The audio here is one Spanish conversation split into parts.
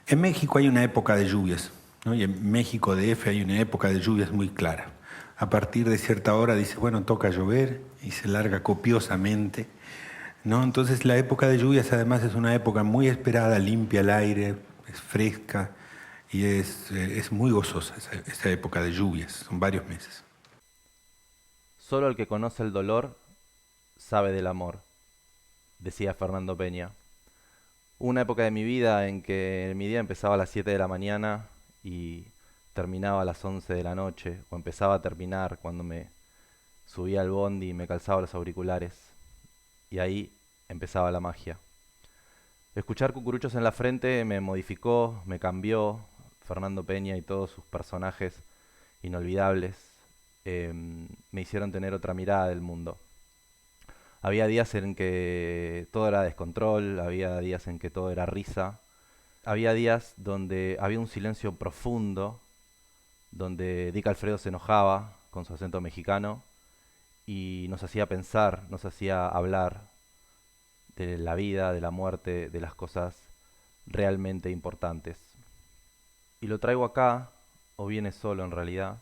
En México hay una época de lluvias, ¿no? Y en México DF hay una época de lluvias muy clara. A partir de cierta hora dice, bueno, toca llover y se larga copiosamente, ¿no? Entonces la época de lluvias además es una época muy esperada, limpia el aire, es fresca y es muy gozosa esa época de lluvias, son varios meses. Solo el que conoce el dolor sabe del amor, decía Fernando Peña. Una época de mi vida en que mi día empezaba a las 7 de la mañana y terminaba a las 11 de la noche, o empezaba a terminar cuando me subía al bondi y me calzaba los auriculares. Y ahí empezaba la magia. Escuchar Cucuruchos en la frente me modificó, me cambió. Fernando Peña y todos sus personajes inolvidables me hicieron tener otra mirada del mundo. Había días en que todo era descontrol, había días en que todo era risa, había días donde había un silencio profundo, donde Dick Alfredo se enojaba con su acento mexicano y nos hacía pensar, nos hacía hablar de la vida, de la muerte, de las cosas realmente importantes. Y lo traigo acá, o viene solo en realidad,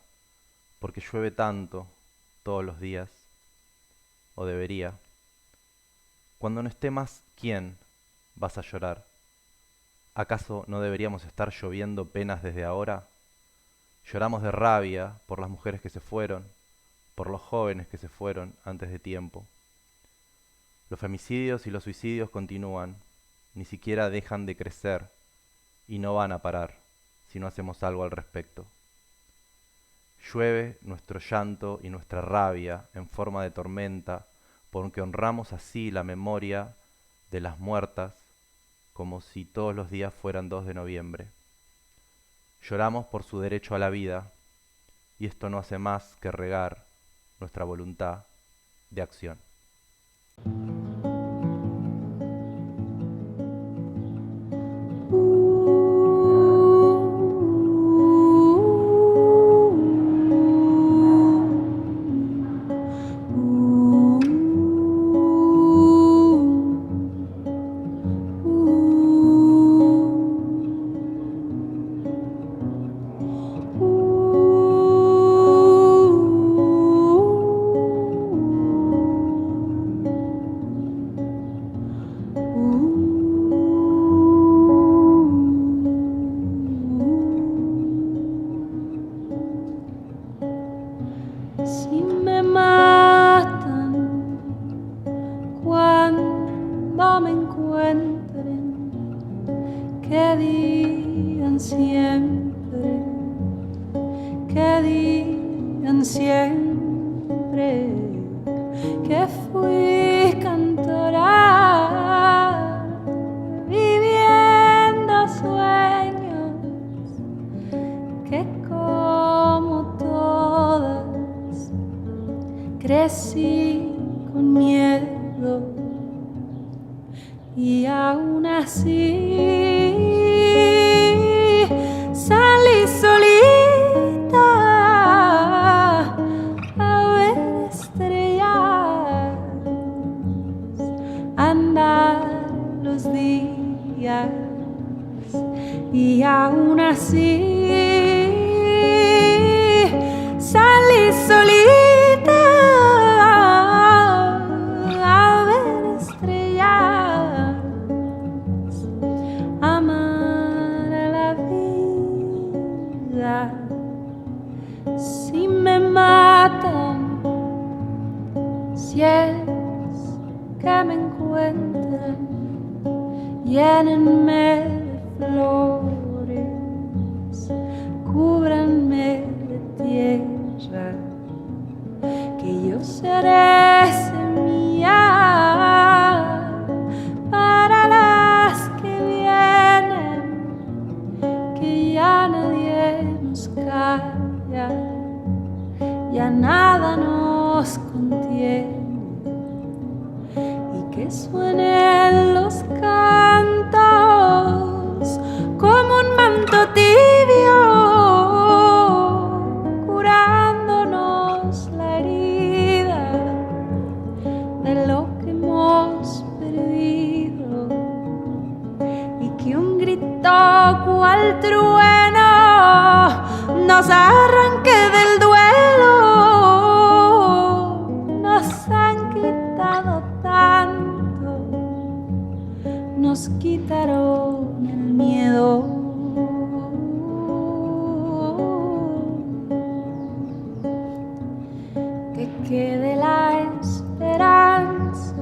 porque llueve tanto todos los días, o debería. Cuando no esté más, ¿quién vas a llorar? ¿Acaso no deberíamos estar lloviendo penas desde ahora? Lloramos de rabia por las mujeres que se fueron, por los jóvenes que se fueron antes de tiempo. Los femicidios y los suicidios continúan, ni siquiera dejan de crecer y no van a parar si no hacemos algo al respecto. Llueve nuestro llanto y nuestra rabia en forma de tormenta, porque honramos así la memoria de las muertas como si todos los días fueran 2 de noviembre. Lloramos por su derecho a la vida, y esto no hace más que regar nuestra voluntad de acción. Si me matan cuando me encuentren, que digan siempre, que digan siempre que fui cantora viviendo sueños que como todas crecí con miedo y aún así salí solita a ver estrellas andar los días y aún así salí solita a ver estrellas, amar a la vida. Si me matan, si es que me encuentran, llénenme de flores, cúbranme de tierra, que yo seré semilla para las que vienen, que ya nadie nos calla, ya nada nos contiene, y que suenen los cantos como un manto tibio, curándonos la herida de lo que hemos perdido, y que un grito cual trueno nos arranque del duelo. Nos han quitado tanto, nos quitaron el miedo. Que quede la esperanza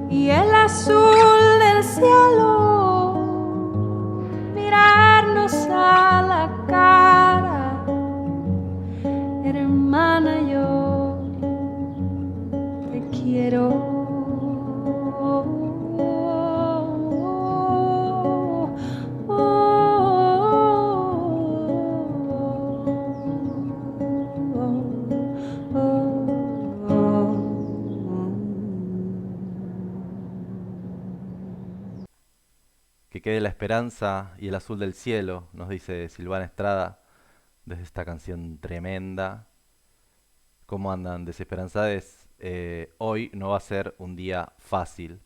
y el azul del cielo, mirarnos a la cara, hermana, yo te quiero. Que quede la esperanza y el azul del cielo, nos dice Silvana Estrada desde esta canción tremenda. ¿Cómo andan, desesperanzades? Hoy no va a ser un día fácil.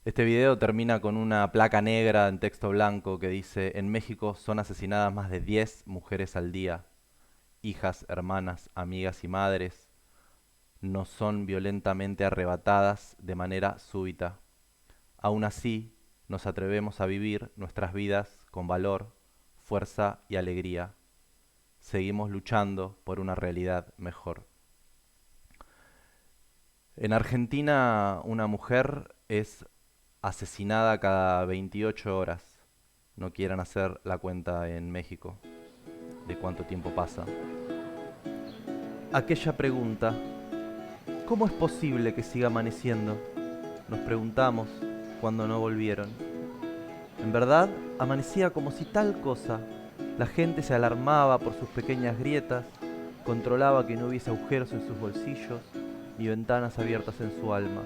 Este video termina con una placa negra en texto blanco que dice: en México son asesinadas más de 10 mujeres al día. Hijas, hermanas, amigas y madres no son violentamente arrebatadas de manera súbita. Aún así, nos atrevemos a vivir nuestras vidas con valor, fuerza y alegría. Seguimos luchando por una realidad mejor. En Argentina, una mujer es asesinada cada 28 horas. No quieran hacer la cuenta en México de cuánto tiempo pasa. Aquella pregunta: ¿cómo es posible que siga amaneciendo? Nos preguntamos cuando no volvieron. En verdad, amanecía como si tal cosa. La gente se alarmaba por sus pequeñas grietas, controlaba que no hubiese agujeros en sus bolsillos ni ventanas abiertas en su alma.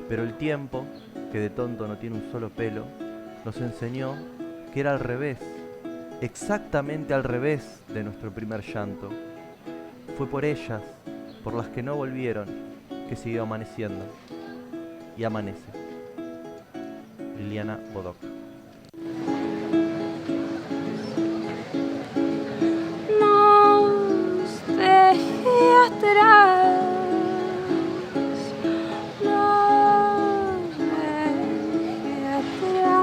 Pero el tiempo, que de tonto no tiene un solo pelo, nos enseñó que era al revés, exactamente al revés de nuestro primer llanto. Fue por ellas, por las que no volvieron, que siguió amaneciendo. Y amanece. Liliana Bodoc. Nos dejé atrás, nos dejé atrás.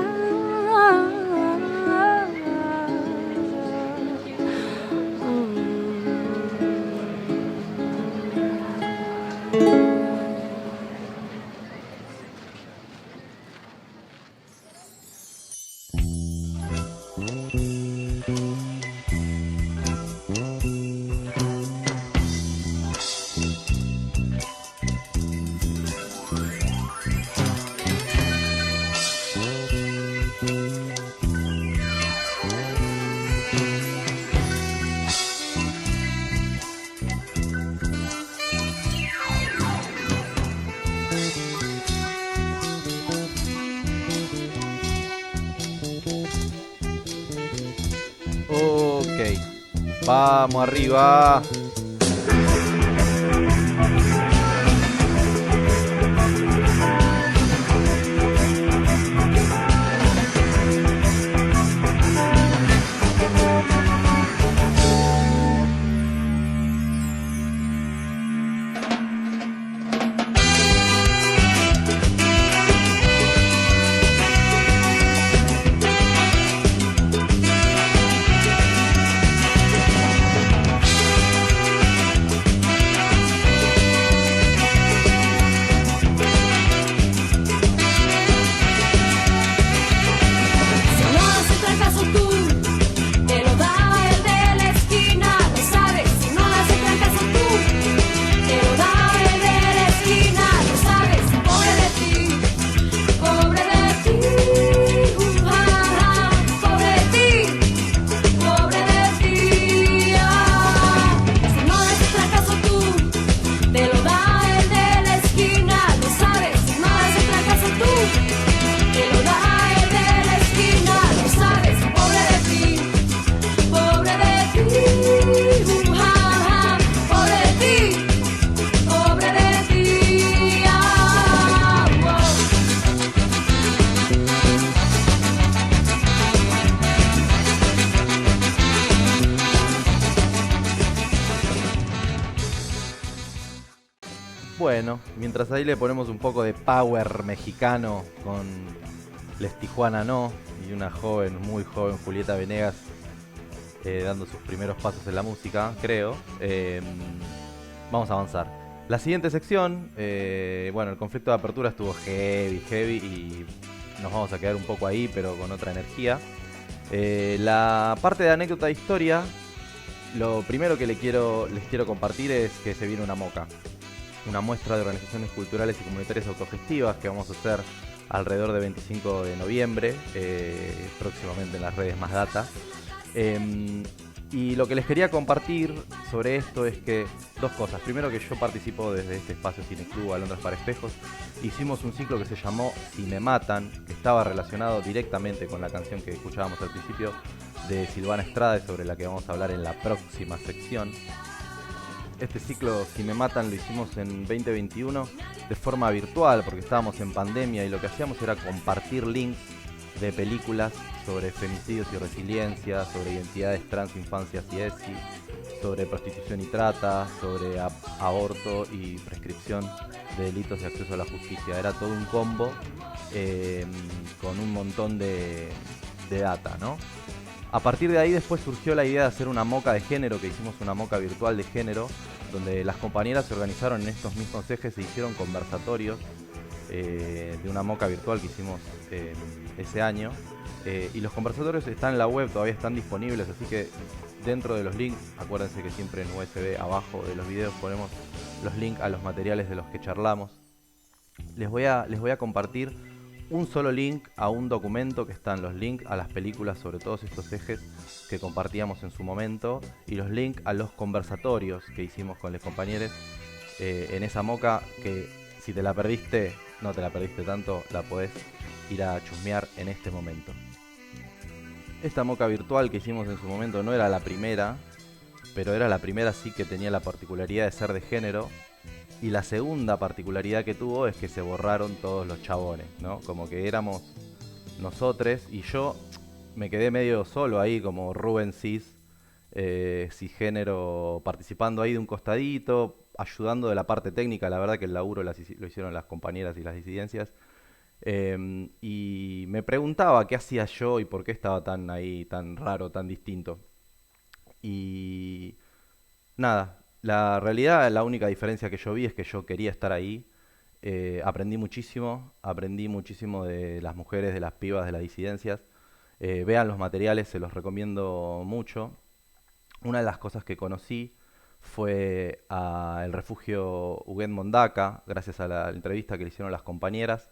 Ok, vamos arriba. Bueno, mientras ahí le ponemos un poco de power mexicano con Les Tijuana No y una joven, muy joven, Julieta Venegas, dando sus primeros pasos en la música, creo. Vamos a avanzar. La siguiente sección, bueno, el conflicto de apertura estuvo heavy y nos vamos a quedar un poco ahí, pero con otra energía. La parte de anécdota de historia, lo primero que les quiero compartir es que se viene una MOCA, una muestra de organizaciones culturales y comunitarias autogestivas que vamos a hacer alrededor del 25 de noviembre, próximamente en las redes Más Data. Y lo que les quería compartir sobre esto es que dos cosas. Primero, que yo participo desde este espacio Cineclub Alondras para Espejos. Hicimos un ciclo que se llamó Si me matan, que estaba relacionado directamente con la canción que escuchábamos al principio de Silvana Estrada, sobre la que vamos a hablar en la próxima sección. Este ciclo Si me matan lo hicimos en 2021 de forma virtual porque estábamos en pandemia y lo que hacíamos era compartir links de películas sobre femicidios y resiliencia, sobre identidades trans, infancias y ESI, sobre prostitución y trata, sobre aborto y prescripción de delitos de acceso a la justicia. Era todo un combo con un montón de data, ¿no? A partir de ahí después surgió la idea de hacer una MOCA de género, que hicimos una MOCA virtual de género, donde las compañeras se organizaron en estos mismos ejes e hicieron conversatorios de una MOCA virtual que hicimos ese año. Y los conversatorios están en la web, todavía están disponibles, así que dentro de los links, acuérdense que siempre en USB abajo de los videos ponemos los links a los materiales de los que charlamos. Les voy a compartir un solo link a un documento que están los links a las películas sobre todos estos ejes que compartíamos en su momento y los links a los conversatorios que hicimos con los compañeros en esa MOCA, que si te la perdiste, no te la perdiste tanto, la podés ir a chusmear en este momento. Esta MOCA virtual que hicimos en su momento no era la primera, pero era la primera sí que tenía la particularidad de ser de género. Y la segunda particularidad que tuvo es que se borraron todos los chabones, ¿no? Como que éramos nosotros y yo me quedé medio solo ahí como Rubén cisgénero, participando ahí de un costadito, ayudando de la parte técnica. La verdad que el laburo lo hicieron las compañeras y las disidencias. Y me preguntaba qué hacía yo y por qué estaba tan ahí, tan raro, tan distinto. Y nada. La realidad, la única diferencia que yo vi es que yo quería estar ahí. Aprendí muchísimo de las mujeres, de las pibas, de las disidencias. Vean los materiales, se los recomiendo mucho. Una de las cosas que conocí fue al refugio Huguet Mondaca, gracias a la entrevista que le hicieron las compañeras.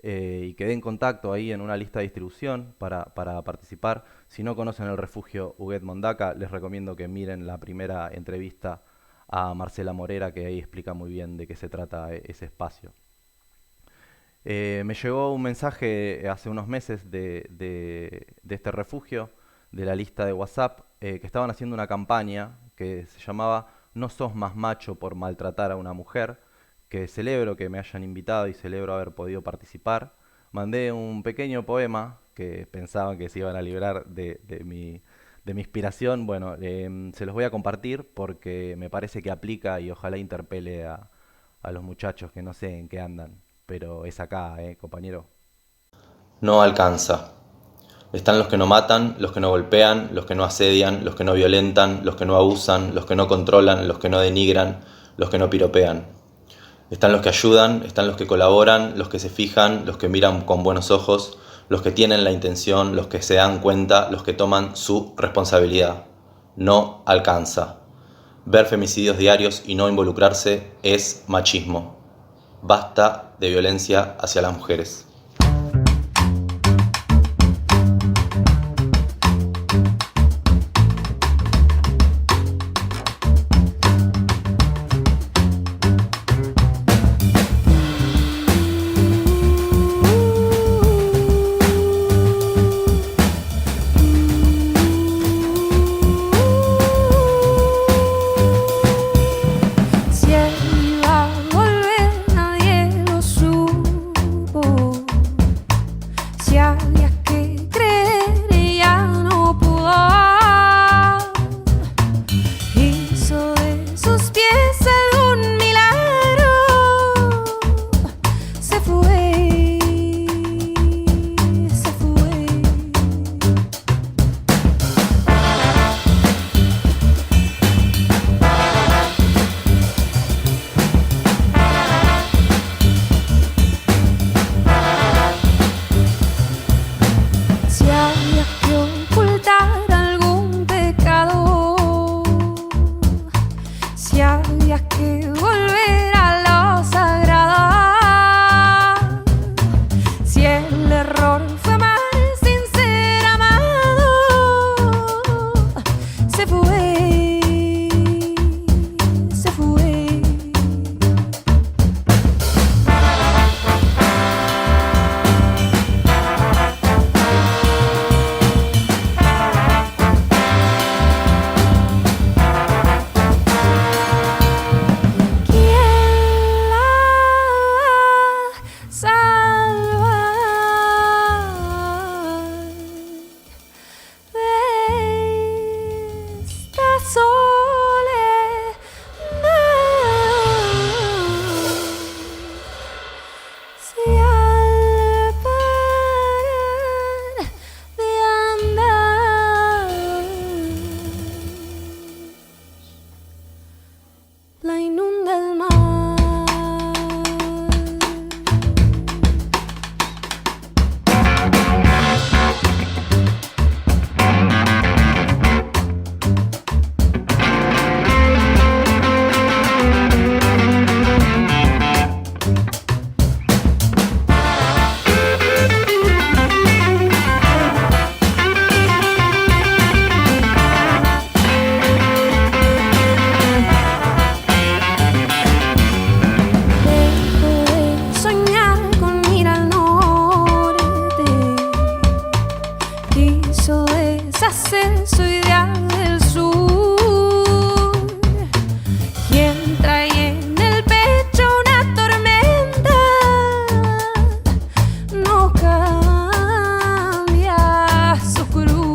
Y quedé en contacto ahí en una lista de distribución para participar. Si no conocen el refugio Huguet Mondaca, les recomiendo que miren la primera entrevista a Marcela Morera, que ahí explica muy bien de qué se trata ese espacio. Me llegó un mensaje hace unos meses de este refugio, de la lista de WhatsApp, que estaban haciendo una campaña que se llamaba No sos más macho por maltratar a una mujer, que celebro que me hayan invitado y celebro haber podido participar. Mandé un pequeño poema que pensaban que se iban a librar de mi inspiración. Bueno, se los voy a compartir porque me parece que aplica y ojalá interpele a los muchachos que no sé en qué andan, pero es acá, compañero. No alcanza. Están los que no matan, los que no golpean, los que no asedian, los que no violentan, los que no abusan, los que no controlan, los que no denigran, los que no piropean. Están los que ayudan, están los que colaboran, los que se fijan, los que miran con buenos ojos, los que tienen la intención, los que se dan cuenta, los que toman su responsabilidad. No alcanza. Ver femicidios diarios y no involucrarse es machismo. Basta de violencia hacia las mujeres. Si él iba a volver, nadie lo supo. eso deshacer su idea del sur. Quien trae en el pecho una tormenta no cambia su cruz.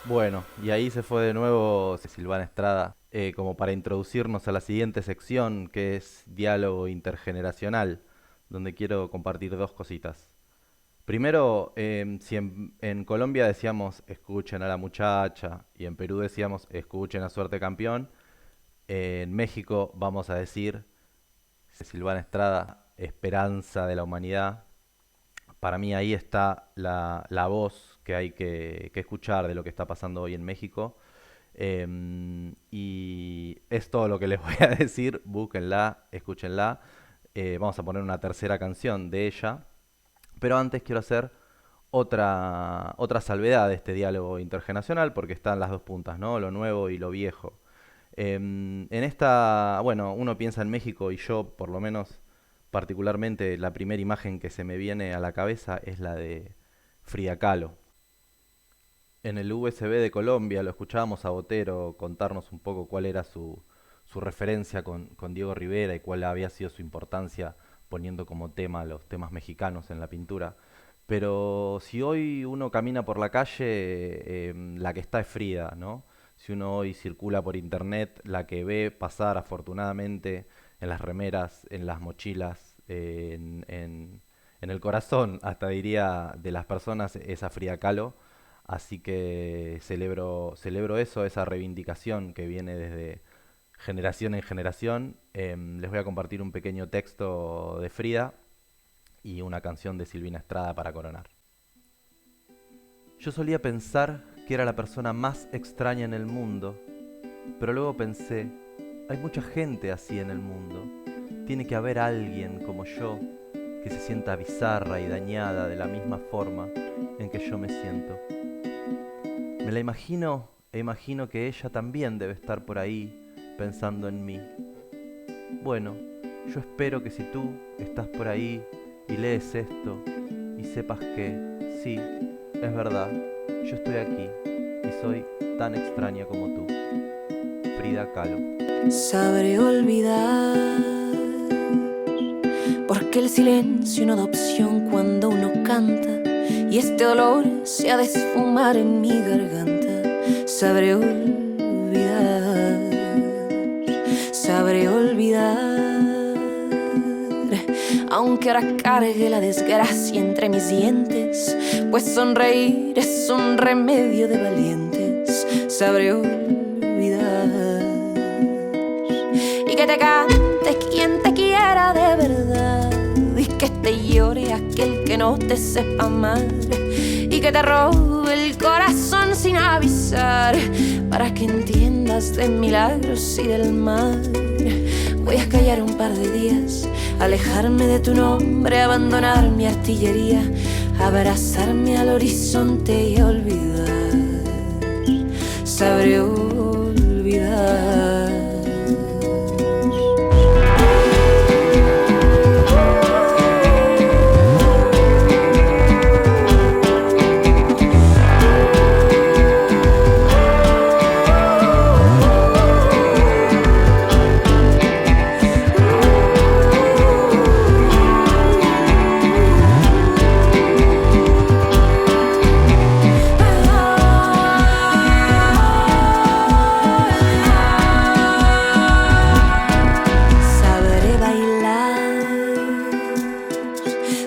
Bueno, y ahí se fue de nuevo Silvana Estrada, como para introducirnos a la siguiente sección, que es diálogo intergeneracional, donde quiero compartir dos cositas. Primero, si en Colombia decíamos escuchen a la muchacha y en Perú decíamos escuchen a Suerte Campeón, en México vamos a decir Silvana Estrada, esperanza de la humanidad. Para mí ahí está la voz que hay que escuchar de lo que está pasando hoy en México. Y es todo lo que les voy a decir. Búsquenla, escúchenla. Vamos a poner una tercera canción de ella. Pero antes quiero hacer otra salvedad de este diálogo intergeneracional, porque están las dos puntas, ¿no? Lo nuevo y lo viejo. En esta, bueno, uno piensa en México y yo, por lo menos, particularmente, la primera imagen que se me viene a la cabeza es la de Frida Kahlo. En el USB de Colombia lo escuchábamos a Botero contarnos un poco cuál era su referencia con Diego Rivera y cuál había sido su importancia poniendo como tema los temas mexicanos en la pintura. Pero si hoy uno camina por la calle, la que está es Frida, ¿no? Si uno hoy circula por internet, la que ve pasar afortunadamente en las remeras, en las mochilas, en el corazón, hasta diría, de las personas, es a Frida Kahlo. Así que celebro eso, esa reivindicación que viene desde generación en generación. Les voy a compartir un pequeño texto de Frida y una canción de Silvina Estrada para coronar. Yo solía pensar que era la persona más extraña en el mundo, pero luego pensé, hay mucha gente así en el mundo. Tiene que haber alguien como yo que se sienta bizarra y dañada de la misma forma en que yo me siento. Me la imagino e imagino que ella también debe estar por ahí pensando en mí. Bueno, yo espero que si tú estás por ahí y lees esto y sepas que, sí, es verdad, yo estoy aquí y soy tan extraña como tú. Frida Kahlo. Sabré olvidar, porque el silencio no da opción cuando uno canta y este dolor se ha de esfumar en mi garganta. Sabré olvidar, sabré olvidar, aunque ahora cargue la desgracia entre mis dientes, pues sonreír es un remedio de valientes. Sabré olvidar y que te cante quien te quiera de verdad, y que te llore aquel que no te sepa amar, y que te robe el corazón sin avisar, para que entiendas de milagros y del mar. Voy a callar un par de días, alejarme de tu nombre, abandonar mi artillería, abrazarme al horizonte y olvidar. Sabré olvidar.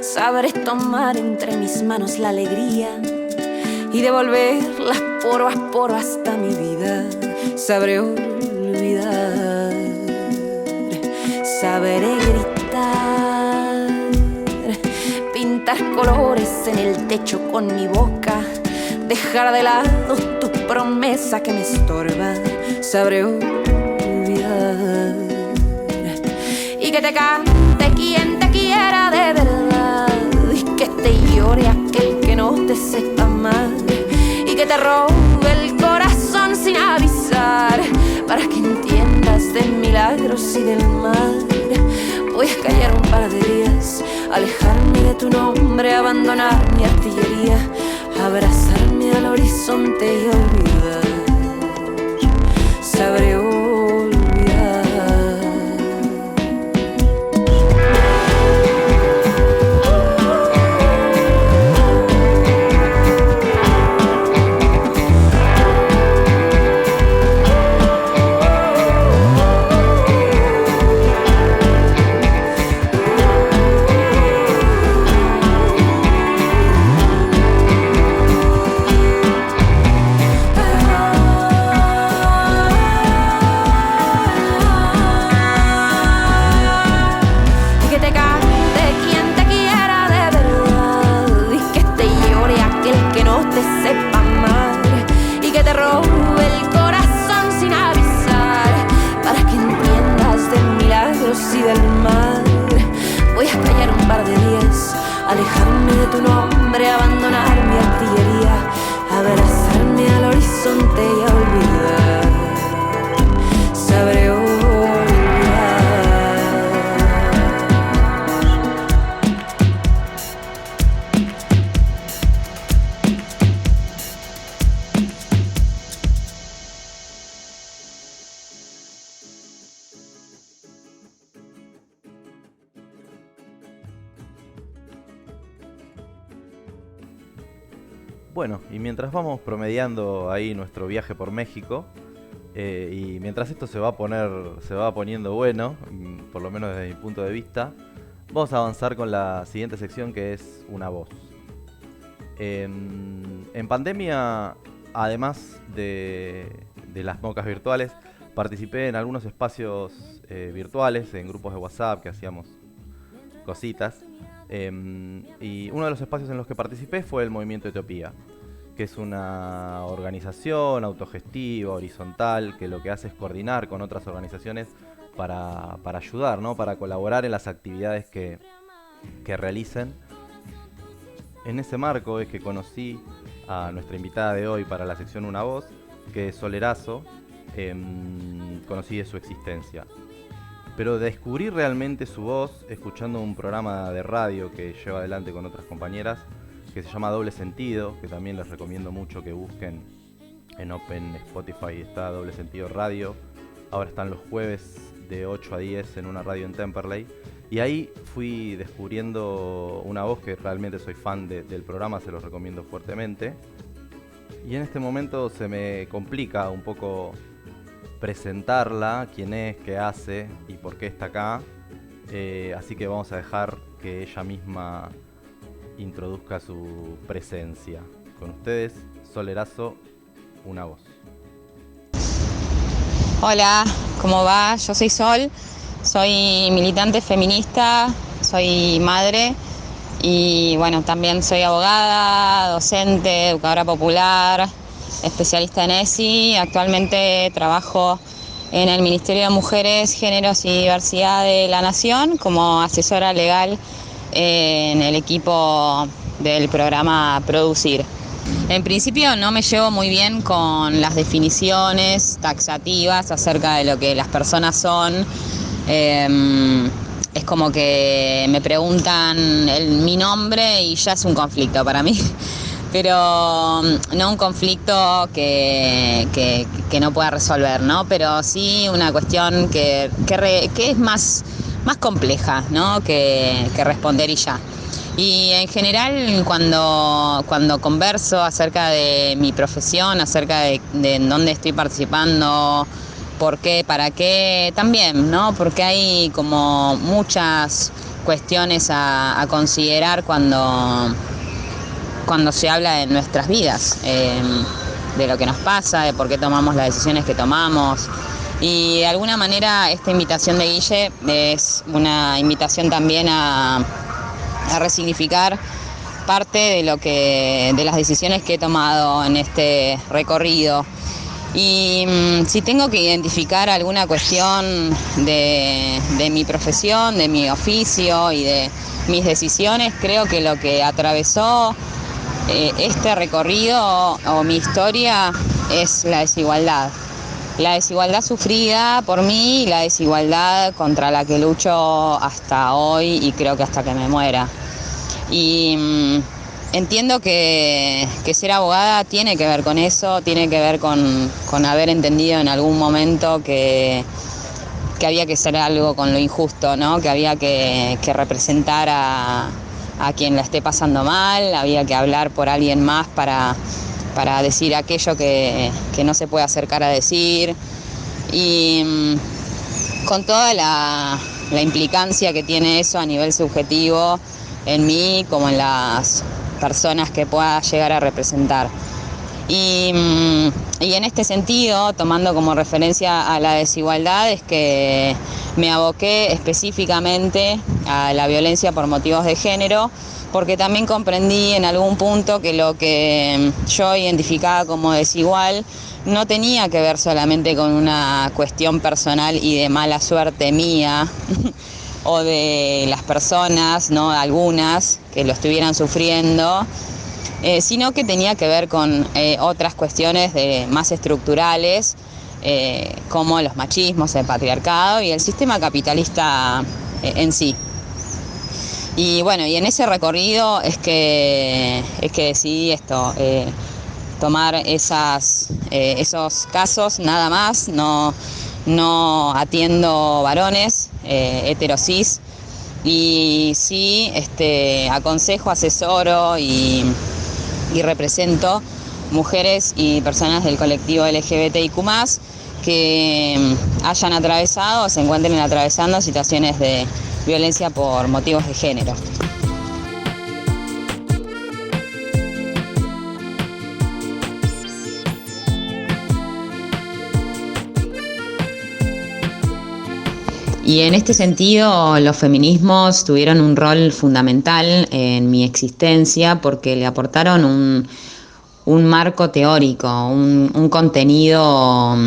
Sabré tomar entre mis manos la alegría y devolverla poro a poro hasta mi vida. Sabré olvidar, sabré gritar, pintar colores en el techo con mi boca, dejar de lado tu promesa que me estorba. Sabré olvidar y que te cante quien te quiera de verdad, y robe el corazón sin avisar, para que entiendas de milagros y del mar. Voy a callar un par de días, alejarme de tu nombre, abandonar mi artillería, abrazarme al horizonte y olvidar. Sabré olvidar. Alejarme de tu nombre, abandonar mi artillería, abrazarme al horizonte y olvidar. Sabré olvidar. Bueno, y mientras vamos promediando ahí nuestro viaje por México, y mientras esto se va poniendo bueno, por lo menos desde mi punto de vista, vamos a avanzar con la siguiente sección, que es Una Voz. En pandemia, además de las mocas virtuales, participé en algunos espacios virtuales, en grupos de WhatsApp que hacíamos cositas. Y uno de los espacios en los que participé fue el Movimiento Etiopía, que es una organización autogestiva, horizontal, que lo que hace es coordinar con otras organizaciones para ayudar, ¿no? Para colaborar en las actividades que realicen. En ese marco es que conocí a nuestra invitada de hoy para la sección Una Voz, que es Sol Erazo. Conocí de su existencia, pero descubrí realmente su voz escuchando un programa de radio que lleva adelante con otras compañeras, que se llama Doble Sentido, que también les recomiendo mucho que busquen en Open Spotify. Está Doble Sentido Radio. Ahora están los jueves de 8 a 10 en una radio en Temperley. Y ahí fui descubriendo una voz que realmente soy fan del programa, se los recomiendo fuertemente. Y en este momento se me complica un poco presentarla, quién es, qué hace y por qué está acá. Así que vamos a dejar que ella misma introduzca su presencia. Con ustedes, Sol Erazo, Una Voz. Hola, ¿cómo va? Yo soy Sol, soy militante feminista, soy madre y bueno, también soy abogada, docente, educadora popular, especialista en ESI. Actualmente trabajo en el Ministerio de Mujeres, Géneros y Diversidad de la Nación como asesora legal en el equipo del programa Producir. En principio no me llevo muy bien con las definiciones taxativas acerca de lo que las personas son. Es como que me preguntan mi nombre y ya es un conflicto para mí. Pero no un conflicto que no pueda resolver, ¿no? Pero sí una cuestión que es más compleja, ¿no? que responder y ya. Y en general cuando converso acerca de mi profesión, acerca de en dónde estoy participando, por qué, para qué, también, ¿no? Porque hay como muchas cuestiones a considerar cuando se habla de nuestras vidas, de lo que nos pasa, de por qué tomamos las decisiones que tomamos. Y de alguna manera esta invitación de Guille es una invitación también a resignificar parte de las decisiones que he tomado en este recorrido. Y si tengo que identificar alguna cuestión de mi profesión, de mi oficio y de mis decisiones, creo que lo que atravesó este recorrido o mi historia es la desigualdad. La desigualdad sufrida por mí y la desigualdad contra la que lucho hasta hoy y creo que hasta que me muera. Y entiendo que ser abogada tiene que ver con eso, tiene que ver con haber entendido en algún momento que había que hacer algo con lo injusto, ¿no? Que había que representar a quien la esté pasando mal, había que hablar por alguien más para decir aquello que no se puede acercar a decir. Y con toda la implicancia que tiene eso a nivel subjetivo en mí como en las personas que pueda llegar a representar. Y en este sentido, tomando como referencia a la desigualdad, es que me aboqué específicamente a la violencia por motivos de género, porque también comprendí en algún punto que lo que yo identificaba como desigual no tenía que ver solamente con una cuestión personal y de mala suerte mía o de las personas, ¿no? Algunas que lo estuvieran sufriendo, sino que tenía que ver con otras cuestiones más estructurales, como los machismos, el patriarcado y el sistema capitalista en sí. Y bueno, y en ese recorrido es que decidí esto, tomar esos casos nada más, no atiendo varones heterosis y sí aconsejo, asesoro y represento mujeres y personas del colectivo LGBTIQ+, que hayan atravesado o se encuentren atravesando situaciones de violencia por motivos de género. Y en este sentido, los feminismos tuvieron un rol fundamental en mi existencia porque le aportaron un marco teórico, un contenido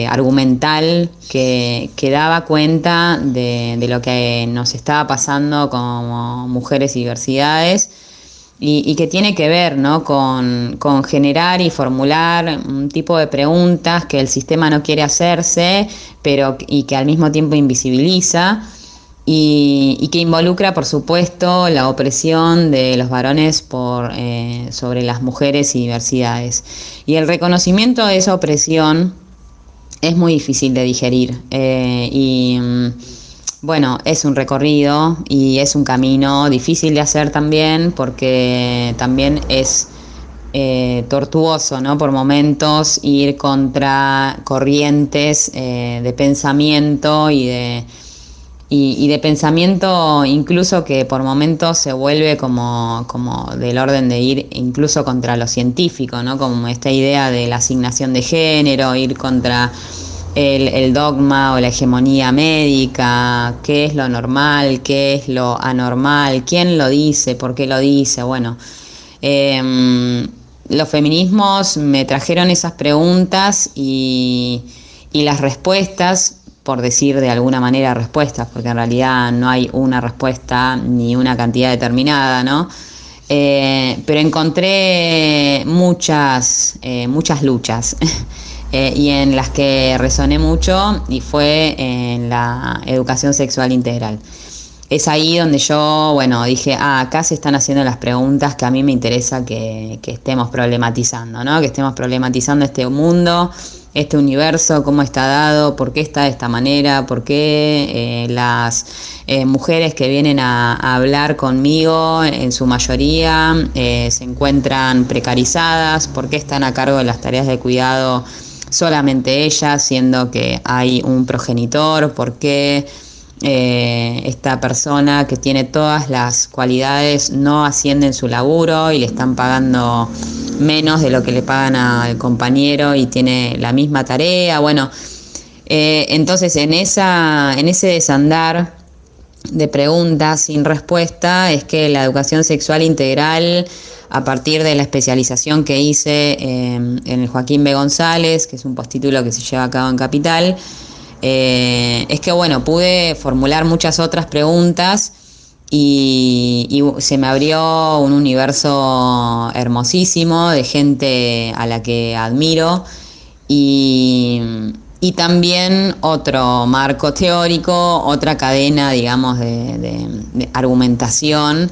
argumental que daba cuenta de lo que nos estaba pasando como mujeres y diversidades y que tiene que ver, ¿no? con generar y formular un tipo de preguntas que el sistema no quiere hacerse, y que al mismo tiempo invisibiliza y que involucra, por supuesto, la opresión de los varones sobre las mujeres y diversidades. Y el reconocimiento de esa opresión es muy difícil de digerir. Bueno, es un recorrido y es un camino difícil de hacer también porque también es tortuoso, ¿no? Por momentos ir contra corrientes de pensamiento y de pensamiento incluso que por momentos se vuelve como del orden de ir incluso contra lo científico, ¿no? Como esta idea de la asignación de género, ir contra el dogma o la hegemonía médica, qué es lo normal, qué es lo anormal, quién lo dice, por qué lo dice. Bueno, los feminismos me trajeron esas preguntas y las respuestas, por decir de alguna manera respuestas, porque en realidad no hay una respuesta ni una cantidad determinada, ¿no? Pero encontré muchas luchas y en las que resoné mucho y fue en la educación sexual integral. Es ahí donde yo, bueno, dije, acá se están haciendo las preguntas que a mí me interesa que estemos problematizando, ¿no? Que estemos problematizando este mundo, este universo, cómo está dado, por qué está de esta manera, por qué las mujeres que vienen a hablar conmigo, en su mayoría, se encuentran precarizadas, por qué están a cargo de las tareas de cuidado solamente ellas, siendo que hay un progenitor, por qué esta persona que tiene todas las cualidades no asciende en su laburo y le están pagando menos de lo que le pagan al compañero y tiene la misma tarea. Bueno, entonces en ese desandar de preguntas sin respuesta es que la educación sexual integral, a partir de la especialización que hice en el Joaquín B. González, que es un postítulo que se lleva a cabo en Capital, es que bueno, pude formular muchas otras preguntas y se me abrió un universo hermosísimo de gente a la que admiro y, y también otro marco teórico, otra cadena, digamos, de argumentación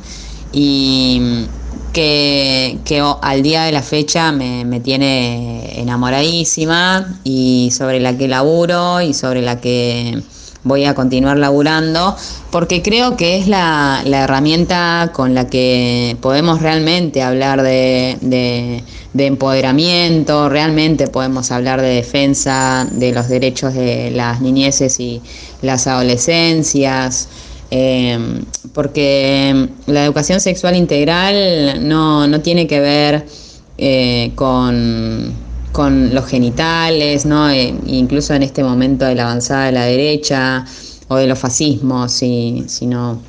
y que al día de la fecha me tiene enamoradísima y sobre la que laburo y sobre la que voy a continuar laburando, porque creo que es la herramienta con la que podemos realmente hablar de empoderamiento, realmente podemos hablar de defensa de los derechos de las niñeces y las adolescencias, porque la educación sexual integral no tiene que ver con los genitales, ¿no? Incluso en este momento de la avanzada de la derecha o de los fascismos, si no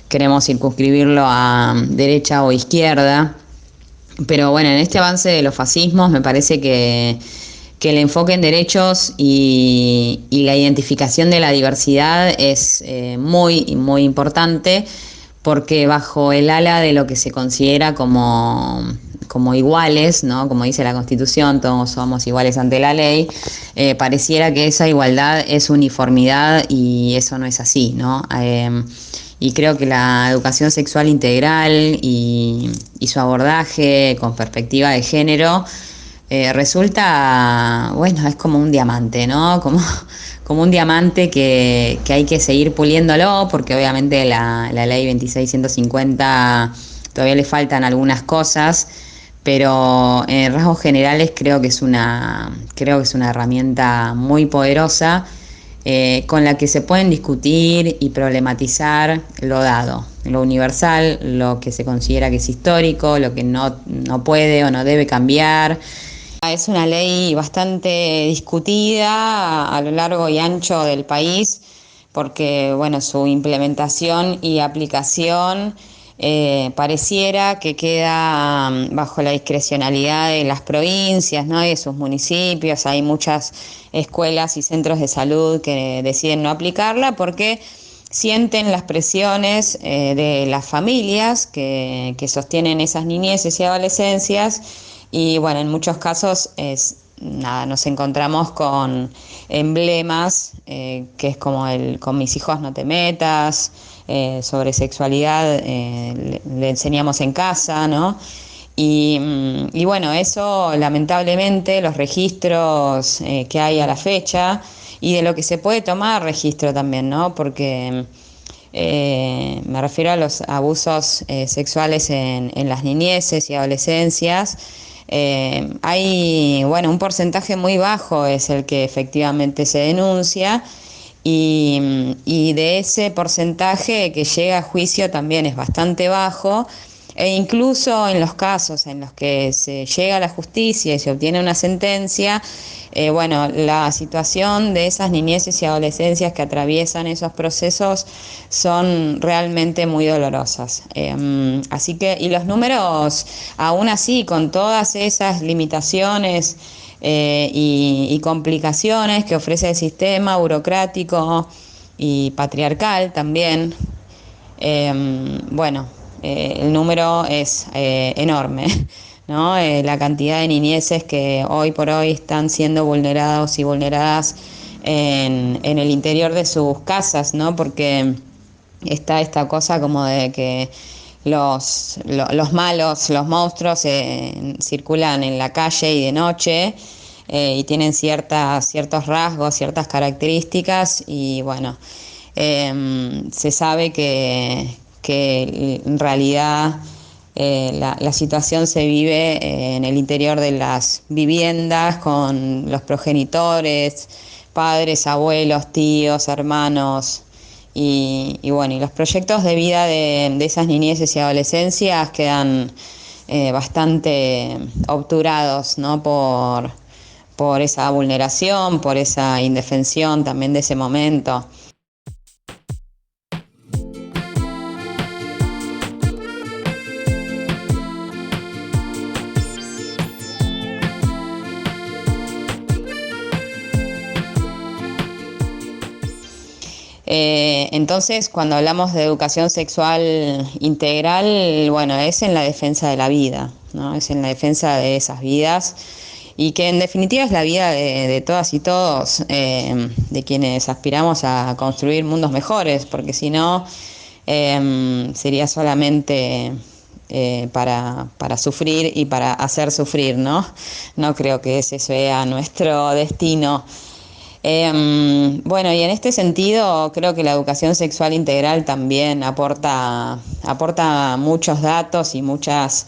queremos circunscribirlo a derecha o izquierda. Pero bueno, en este avance de los fascismos me parece que el enfoque en derechos y la identificación de la diversidad es muy, muy importante, porque bajo el ala de lo que se considera como iguales, ¿no? Como dice la Constitución, todos somos iguales ante la ley, pareciera que esa igualdad es uniformidad y eso no es así, ¿no? Y creo que la educación sexual integral y su abordaje con perspectiva de género resulta, bueno, es como un diamante, ¿no? Como un diamante que hay que seguir puliéndolo, porque obviamente la ley 26.150 todavía le faltan algunas cosas, pero en rasgos generales creo que es una herramienta muy poderosa, con la que se pueden discutir y problematizar lo dado, lo universal, lo que se considera que es histórico, lo que no puede o no debe cambiar. Es una ley bastante discutida a lo largo y ancho del país, porque bueno, su implementación y aplicación pareciera que queda bajo la discrecionalidad de las provincias, ¿no? Y de sus municipios. Hay muchas escuelas y centros de salud que deciden no aplicarla porque sienten las presiones de las familias que sostienen esas niñeces y adolescencias, y bueno, en muchos casos nos encontramos con emblemas que es como el "con mis hijos no te metas", sobre sexualidad le enseñamos en casa, ¿no? Y bueno, eso lamentablemente, los registros que hay a la fecha y de lo que se puede tomar registro también, ¿no? Porque me refiero a los abusos sexuales en las niñeces y adolescencias. Hay, bueno, un porcentaje muy bajo es el que efectivamente se denuncia, y de ese porcentaje que llega a juicio también es bastante bajo, e incluso en los casos en los que se llega a la justicia y se obtiene una sentencia, bueno, la situación de esas niñeces y adolescencias que atraviesan esos procesos son realmente muy dolorosas. Así que, y los números, aún así, con todas esas limitaciones y complicaciones que ofrece el sistema burocrático y patriarcal también, bueno, el número es enorme, ¿no? La cantidad de niñeces que hoy por hoy están siendo vulnerados y vulneradas en el interior de sus casas, ¿no? Porque está esta cosa como de que los malos, los monstruos circulan en la calle y de noche, y tienen ciertos rasgos, ciertas características, y bueno, se sabe que en realidad la situación se vive en el interior de las viviendas con los progenitores, padres, abuelos, tíos, hermanos, y bueno, y los proyectos de vida de esas niñeces y adolescencias quedan bastante obturados, ¿no? por esa vulneración, por esa indefensión también de ese momento. Entonces, cuando hablamos de educación sexual integral, bueno, es en la defensa de la vida, ¿no? Es en la defensa de esas vidas y que en definitiva es la vida de todas y todos, de quienes aspiramos a construir mundos mejores, porque si no, sería solamente para sufrir y para hacer sufrir, ¿no? No creo que ese sea nuestro destino. Bueno, y en este sentido creo que la educación sexual integral también aporta muchos datos y muchas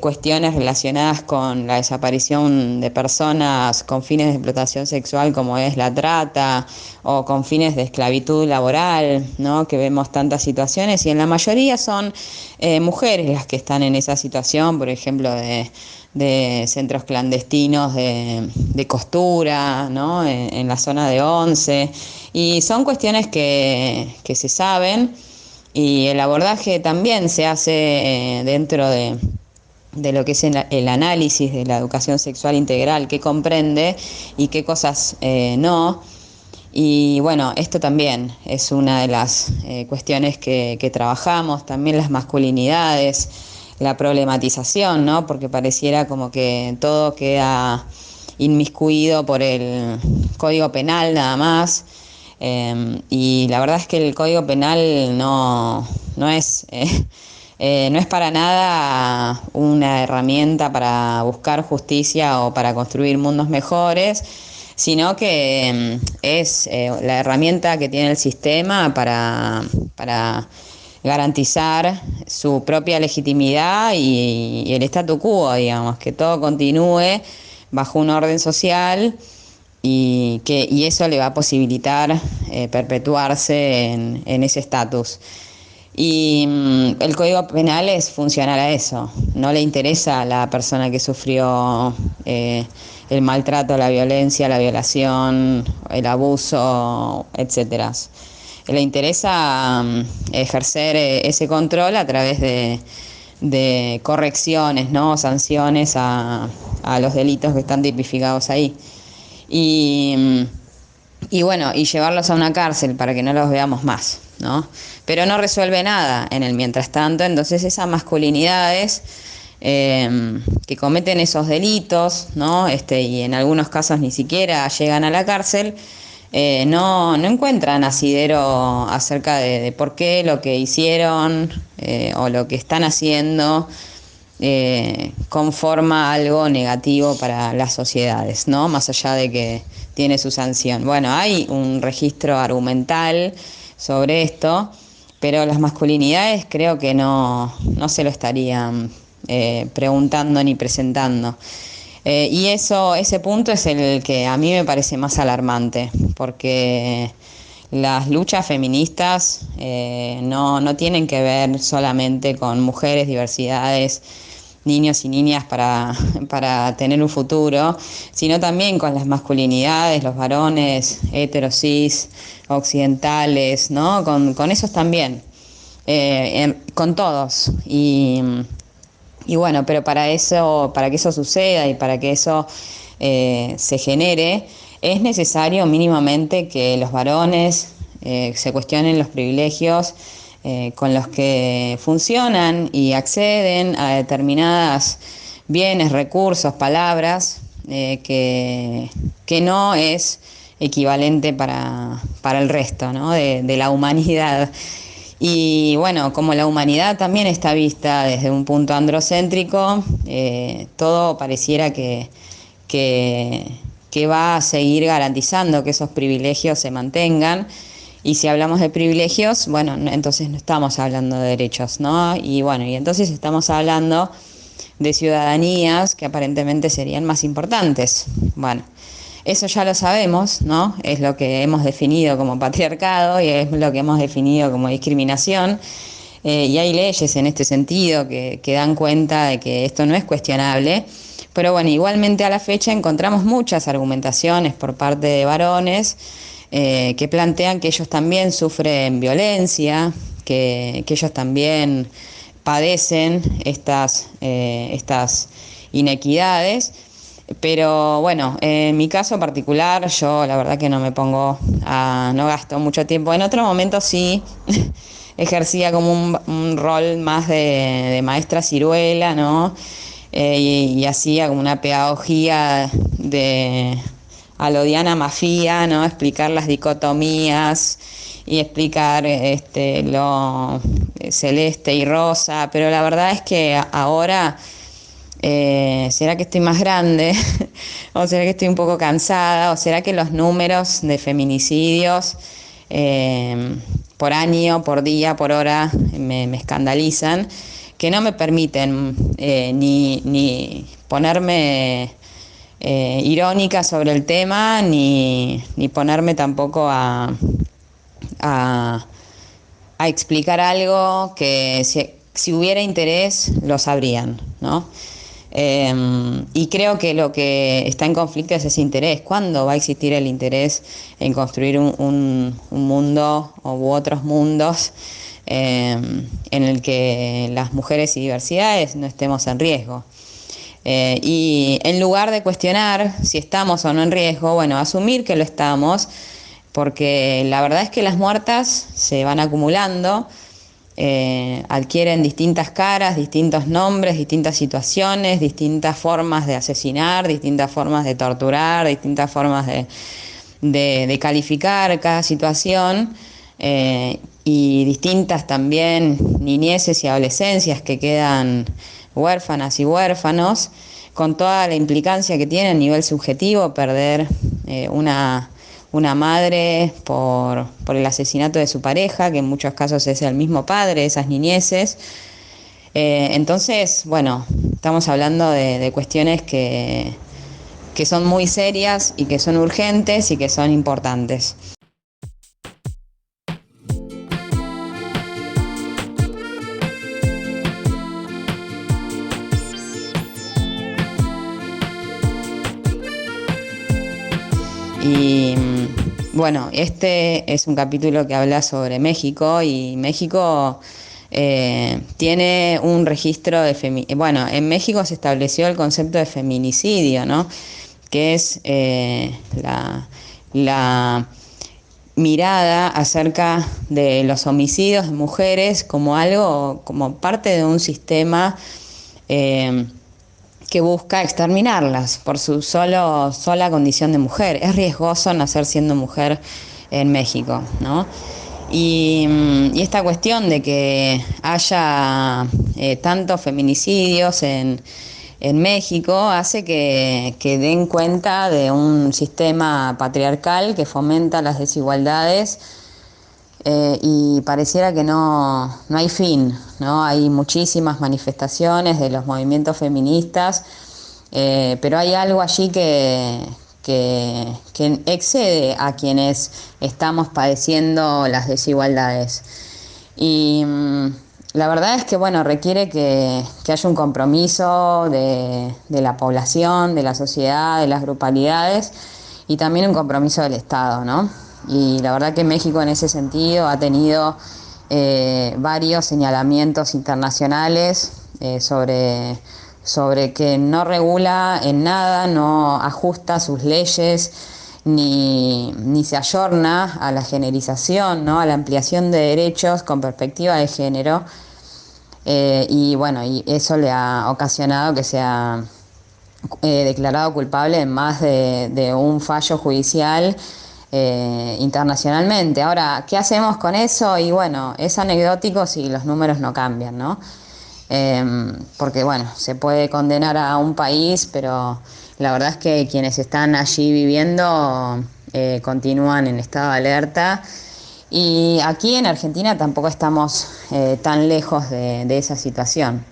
cuestiones relacionadas con la desaparición de personas con fines de explotación sexual, como es la trata, o con fines de esclavitud laboral, ¿no? Que vemos tantas situaciones y en la mayoría son mujeres las que están en esa situación, por ejemplo, de centros clandestinos de costura, ¿no? En la zona de Once, y son cuestiones que se saben, y el abordaje también se hace dentro de lo que es el análisis de la educación sexual integral, qué comprende y qué cosas no. Y bueno, esto también es una de las cuestiones que trabajamos, también las masculinidades, la problematización, ¿no? Porque pareciera como que todo queda inmiscuido por el Código Penal nada más, y la verdad es que el Código Penal no es para nada una herramienta para buscar justicia o para construir mundos mejores, sino que es la herramienta que tiene el sistema para garantizar su propia legitimidad y el statu quo, digamos, que todo continúe bajo un orden social y eso le va a posibilitar perpetuarse en ese estatus. Y el Código Penal es funcional a eso, no le interesa a la persona que sufrió el maltrato, la violencia, la violación, el abuso, etcétera. Le interesa ejercer ese control a través de correcciones, ¿no? Sanciones a los delitos que están tipificados ahí. Y bueno, y llevarlos a una cárcel para que no los veamos más, ¿no? Pero no resuelve nada en el mientras tanto. Entonces esas masculinidades que cometen esos delitos, ¿no? Y en algunos casos ni siquiera llegan a la cárcel, no encuentran asidero acerca de por qué lo que hicieron o lo que están haciendo conforma algo negativo para las sociedades, ¿no? Más allá de que tiene su sanción. Bueno, hay un registro argumental sobre esto, pero las masculinidades creo que no se lo estarían preguntando ni presentando. Y ese punto es el que a mí me parece más alarmante, porque las luchas feministas no tienen que ver solamente con mujeres, diversidades, niños y niñas para tener un futuro, sino también con las masculinidades, los varones heteros, cis, occidentales, ¿no? Con esos también, con todos. Y bueno, pero para que eso suceda y para que eso se genere, es necesario mínimamente que los varones se cuestionen los privilegios con los que funcionan y acceden a determinadas bienes, recursos, palabras, que no es equivalente para el resto, ¿no? de la humanidad. Y bueno, como la humanidad también está vista desde un punto androcéntrico, todo pareciera que va a seguir garantizando que esos privilegios se mantengan. Y si hablamos de privilegios, bueno, entonces no estamos hablando de derechos, ¿no? Y bueno, y entonces estamos hablando de ciudadanías que aparentemente serían más importantes. Bueno, eso ya lo sabemos, ¿no? Es lo que hemos definido como patriarcado y es lo que hemos definido como discriminación. Y hay leyes en este sentido que dan cuenta de que esto no es cuestionable. Pero bueno, igualmente a la fecha encontramos muchas argumentaciones por parte de varones que plantean que ellos también sufren violencia, que ellos también padecen estas inequidades. Pero bueno, en mi caso particular, yo la verdad que no gasto mucho tiempo. En otros momentos sí ejercía como un rol más de maestra ciruela, ¿no? Y hacía como una pedagogía a lo Diana Mafia, ¿no? Explicar las dicotomías y explicar lo celeste y rosa, pero la verdad es que ahora ¿será que estoy más grande? ¿O será que estoy un poco cansada? ¿O será que los números de feminicidios por año, por día, por hora me escandalizan? Que no me permiten ni ponerme irónica sobre el tema, ni ponerme tampoco a explicar algo que si hubiera interés lo sabrían, ¿no? Y creo que lo que está en conflicto es ese interés. ¿Cuándo va a existir el interés en construir un mundo u otros mundos en el que las mujeres y diversidades no estemos en riesgo? Y en lugar de cuestionar si estamos o no en riesgo, bueno, asumir que lo estamos, porque la verdad es que las muertas se van acumulando, adquieren distintas caras, distintos nombres, distintas situaciones, distintas formas de asesinar, distintas formas de torturar, distintas formas de calificar cada situación, y distintas también niñeces y adolescencias que quedan huérfanas y huérfanos, con toda la implicancia que tiene a nivel subjetivo perder una madre por el asesinato de su pareja, que en muchos casos es el mismo padre, esas niñeces. Entonces, bueno, estamos hablando de cuestiones que son muy serias y que son urgentes y que son importantes. Y bueno, este es un capítulo que habla sobre México, y México tiene un registro de bueno, en México se estableció el concepto de feminicidio, ¿no? Que es la mirada acerca de los homicidios de mujeres como algo, como parte de un sistema que busca exterminarlas por su sola condición de mujer. Es riesgoso nacer siendo mujer en México, ¿no? Y esta cuestión de que haya tantos feminicidios en México hace que den cuenta de un sistema patriarcal que fomenta las desigualdades, y pareciera que no hay fin, ¿no? Hay muchísimas manifestaciones de los movimientos feministas, pero hay algo allí que excede a quienes estamos padeciendo las desigualdades. Y la verdad es que, bueno, requiere que haya un compromiso de la población, de la sociedad, de las grupalidades, y también un compromiso del Estado, ¿no? Y la verdad que México en ese sentido ha tenido varios señalamientos internacionales sobre que no regula en nada, no ajusta sus leyes, ni se ayorna a la generización, ¿no? A la ampliación de derechos con perspectiva de género. Y bueno, y eso le ha ocasionado que sea declarado culpable en más de un fallo judicial internacionalmente. Ahora, ¿qué hacemos con eso? Y bueno, es anecdótico si los números no cambian, ¿no? Porque bueno, se puede condenar a un país, pero la verdad es que quienes están allí viviendo continúan en estado de alerta. Y aquí en Argentina tampoco estamos tan lejos de esa situación.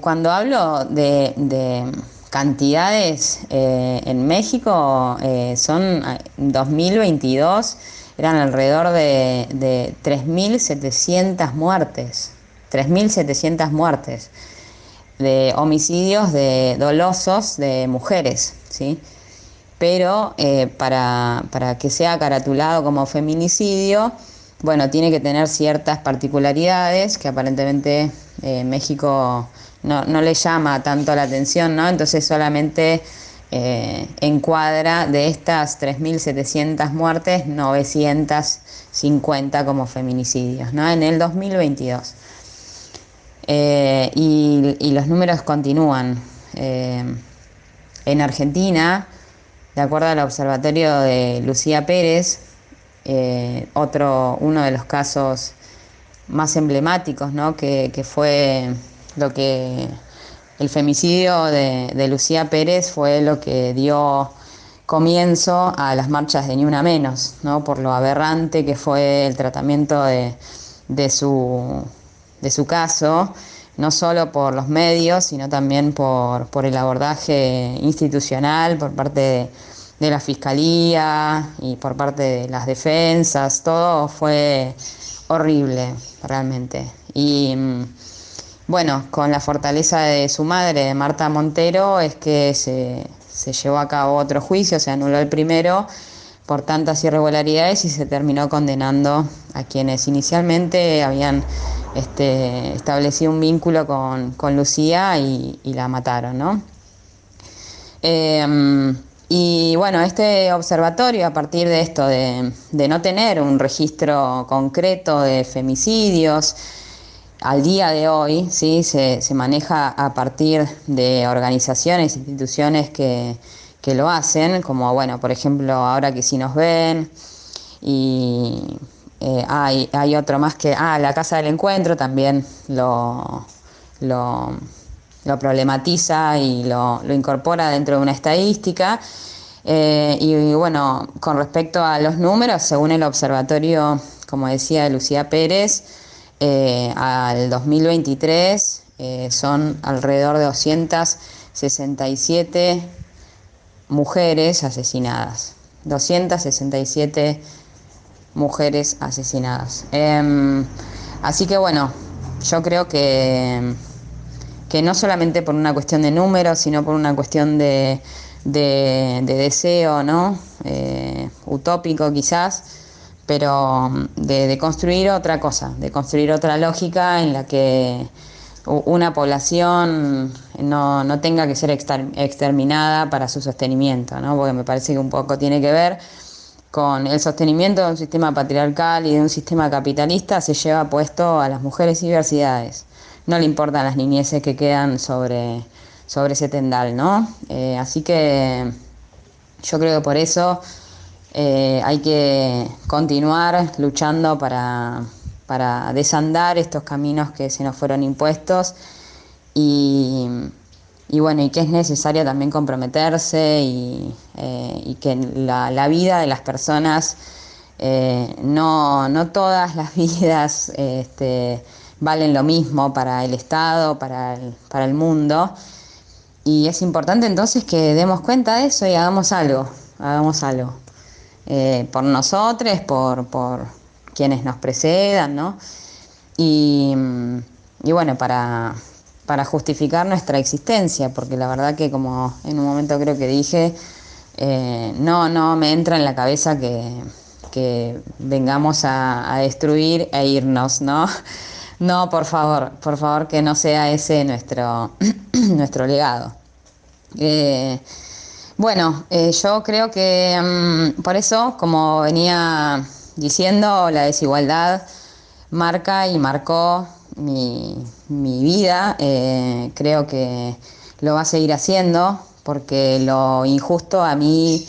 Cuando hablo de cantidades en México, en 2022 eran alrededor de 3.700 muertes. 3.700 muertes de homicidios dolosos de mujeres, ¿sí? Pero para que sea caratulado como feminicidio, bueno, tiene que tener ciertas particularidades que aparentemente México no le llama tanto la atención, ¿no? Entonces solamente encuadra de estas 3.700 muertes, 950 como feminicidios, ¿no? En el 2022. Y los números continúan. En Argentina, de acuerdo al observatorio de Lucía Pérez, uno de los casos más emblemáticos, ¿no? que fue lo que el femicidio de Lucía Pérez fue lo que dio comienzo a las marchas de Ni Una Menos, ¿no? Por lo aberrante que fue el tratamiento de su caso, no solo por los medios, sino también por el abordaje institucional por parte de la Fiscalía y por parte de las defensas. Todo fue horrible, realmente. Y bueno, con la fortaleza de su madre, de Marta Montero, es que se llevó a cabo otro juicio, se anuló el primero por tantas irregularidades y se terminó condenando a quienes inicialmente habían establecido un vínculo con Lucía y la mataron, ¿no? Y bueno, este observatorio, a partir de esto, de no tener un registro concreto de femicidios, al día de hoy, ¿sí? se maneja a partir de organizaciones, instituciones que lo hacen, como, bueno, por ejemplo, Ahora que sí nos ven, y hay otro más que, la Casa del Encuentro también lo problematiza y lo incorpora dentro de una estadística. Y bueno, con respecto a los números, según el observatorio, como decía Lucía Pérez, al 2023 son alrededor de 267 mujeres asesinadas. 267 mujeres asesinadas. Así que bueno, yo creo que no solamente por una cuestión de números, sino por una cuestión de deseo, ¿no? Utópico quizás, pero de construir otra cosa, de construir otra lógica en la que una población no tenga que ser exterminada para su sostenimiento, ¿no? Porque me parece que un poco tiene que ver con el sostenimiento de un sistema patriarcal y de un sistema capitalista. Se lleva puesto a las mujeres y diversidades. No le importan las niñeces que quedan sobre ese tendal, ¿no? Así que yo creo que por eso hay que continuar luchando para desandar estos caminos que se nos fueron impuestos y bueno, y que es necesario también comprometerse y que la vida de las personas, no todas las vidas valen lo mismo para el Estado, para el mundo, y es importante entonces que demos cuenta de eso y hagamos algo por nosotros, por quienes nos precedan, ¿no? Y bueno, para justificar nuestra existencia, porque la verdad que, como en un momento creo que dije, no me entra en la cabeza que vengamos a destruir e irnos, ¿no? No, por favor que no sea ese nuestro legado. Bueno, yo creo que por eso, como venía diciendo, la desigualdad marca y marcó mi vida. Creo que lo va a seguir haciendo, porque lo injusto a mí,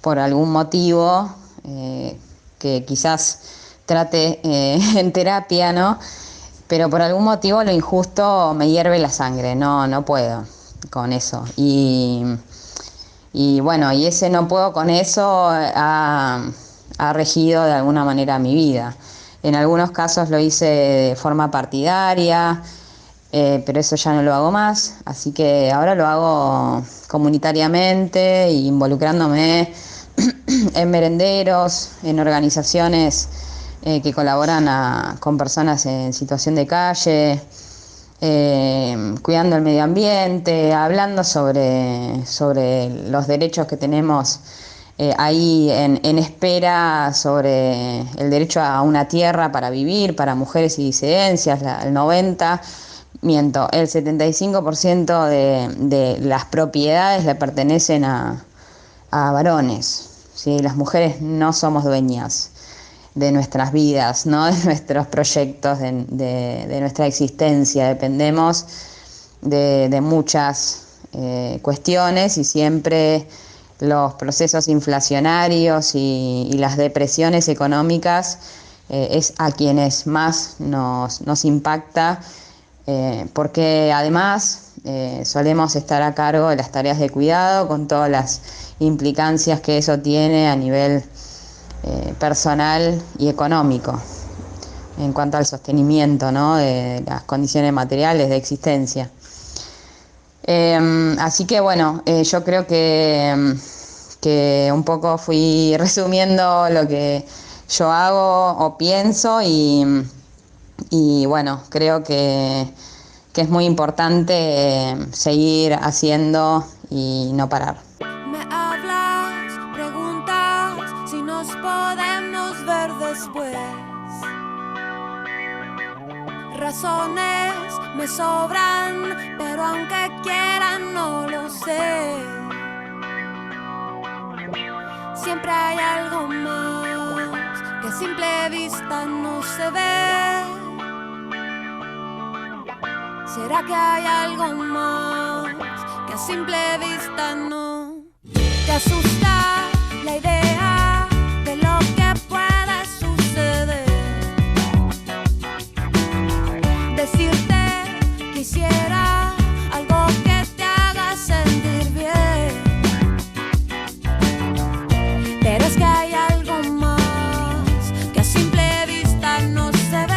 por algún motivo que quizás trate en terapia, ¿no? Pero por algún motivo lo injusto me hierve la sangre, no puedo con eso. Y bueno, y ese no puedo con eso ha regido de alguna manera mi vida. En algunos casos lo hice de forma partidaria, pero eso ya no lo hago más, así que ahora lo hago comunitariamente, involucrándome en merenderos, en organizaciones que colaboran con personas en situación de calle, cuidando el medio ambiente, hablando sobre los derechos que tenemos ahí en espera, sobre el derecho a una tierra para vivir, para mujeres y disidencias. El 90% Miento, el 75% de las propiedades le pertenecen a varones, ¿sí? Las mujeres no somos dueñas de nuestras vidas, ¿no? De nuestros proyectos, de nuestra existencia. Dependemos de muchas cuestiones, y siempre los procesos inflacionarios y las depresiones económicas es a quienes más nos impacta, porque además solemos estar a cargo de las tareas de cuidado, con todas las implicancias que eso tiene a nivel personal y económico en cuanto al sostenimiento, ¿no? De las condiciones materiales de existencia. Así que bueno, yo creo que un poco fui resumiendo lo que yo hago o pienso, y bueno, creo que es muy importante seguir haciendo y no parar. Me hablas, preguntas si nos podemos ver después. Razones me sobran, pero aunque quieran no lo sé. Siempre hay algo más que a simple vista no se ve. ¿Será que hay algo más que a simple vista no? Te asusta la idea de lo que puede suceder. Decirte quisiera algo que te haga sentir bien, pero es que hay algo más que a simple vista no se ve.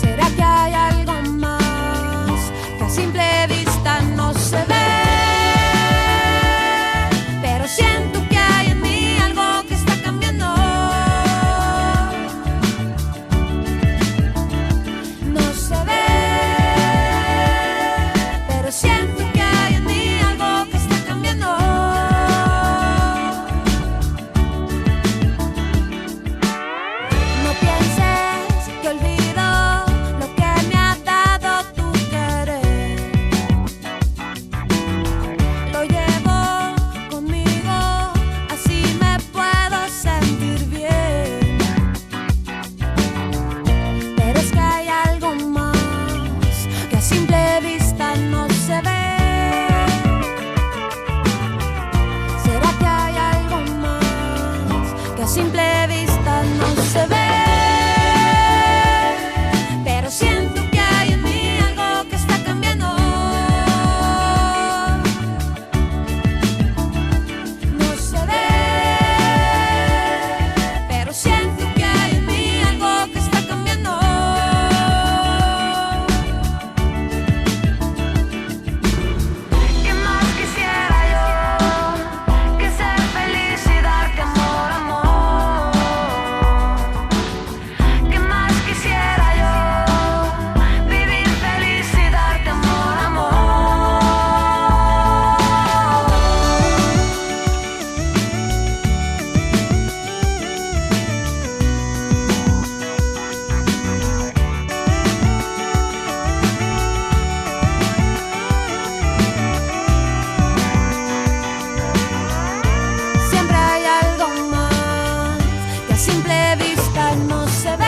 ¿Será que hay algo más que a simple vista no se ve? Pero siento que hay en mí algo que está cambiando. No se ve, pero siento que hay en mí algo que está cambiando. No pienses que olvido lo que me ha dado tu querer. Lo llevo conmigo, así me puedo sentir bien. Pero es que hay algo más que a simple vista no se ve. ¿Será que hay algo más que a simple vista no se ve? Pero siento que hay en mí algo que está cambiando. No se ve, pero siento que hay en mí algo que está cambiando. ¿Qué más quisiera yo que ser feliz y darte amor, amor? ¿Qué más quisiera yo vivir feliz y darte amor, amor? Siempre hay algo más que a simple vista no se ve.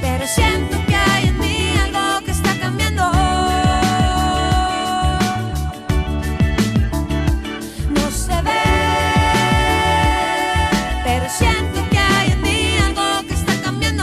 Pero siento que hay en mí algo que está cambiando. No se ve, pero siento que hay en mí algo que está cambiando.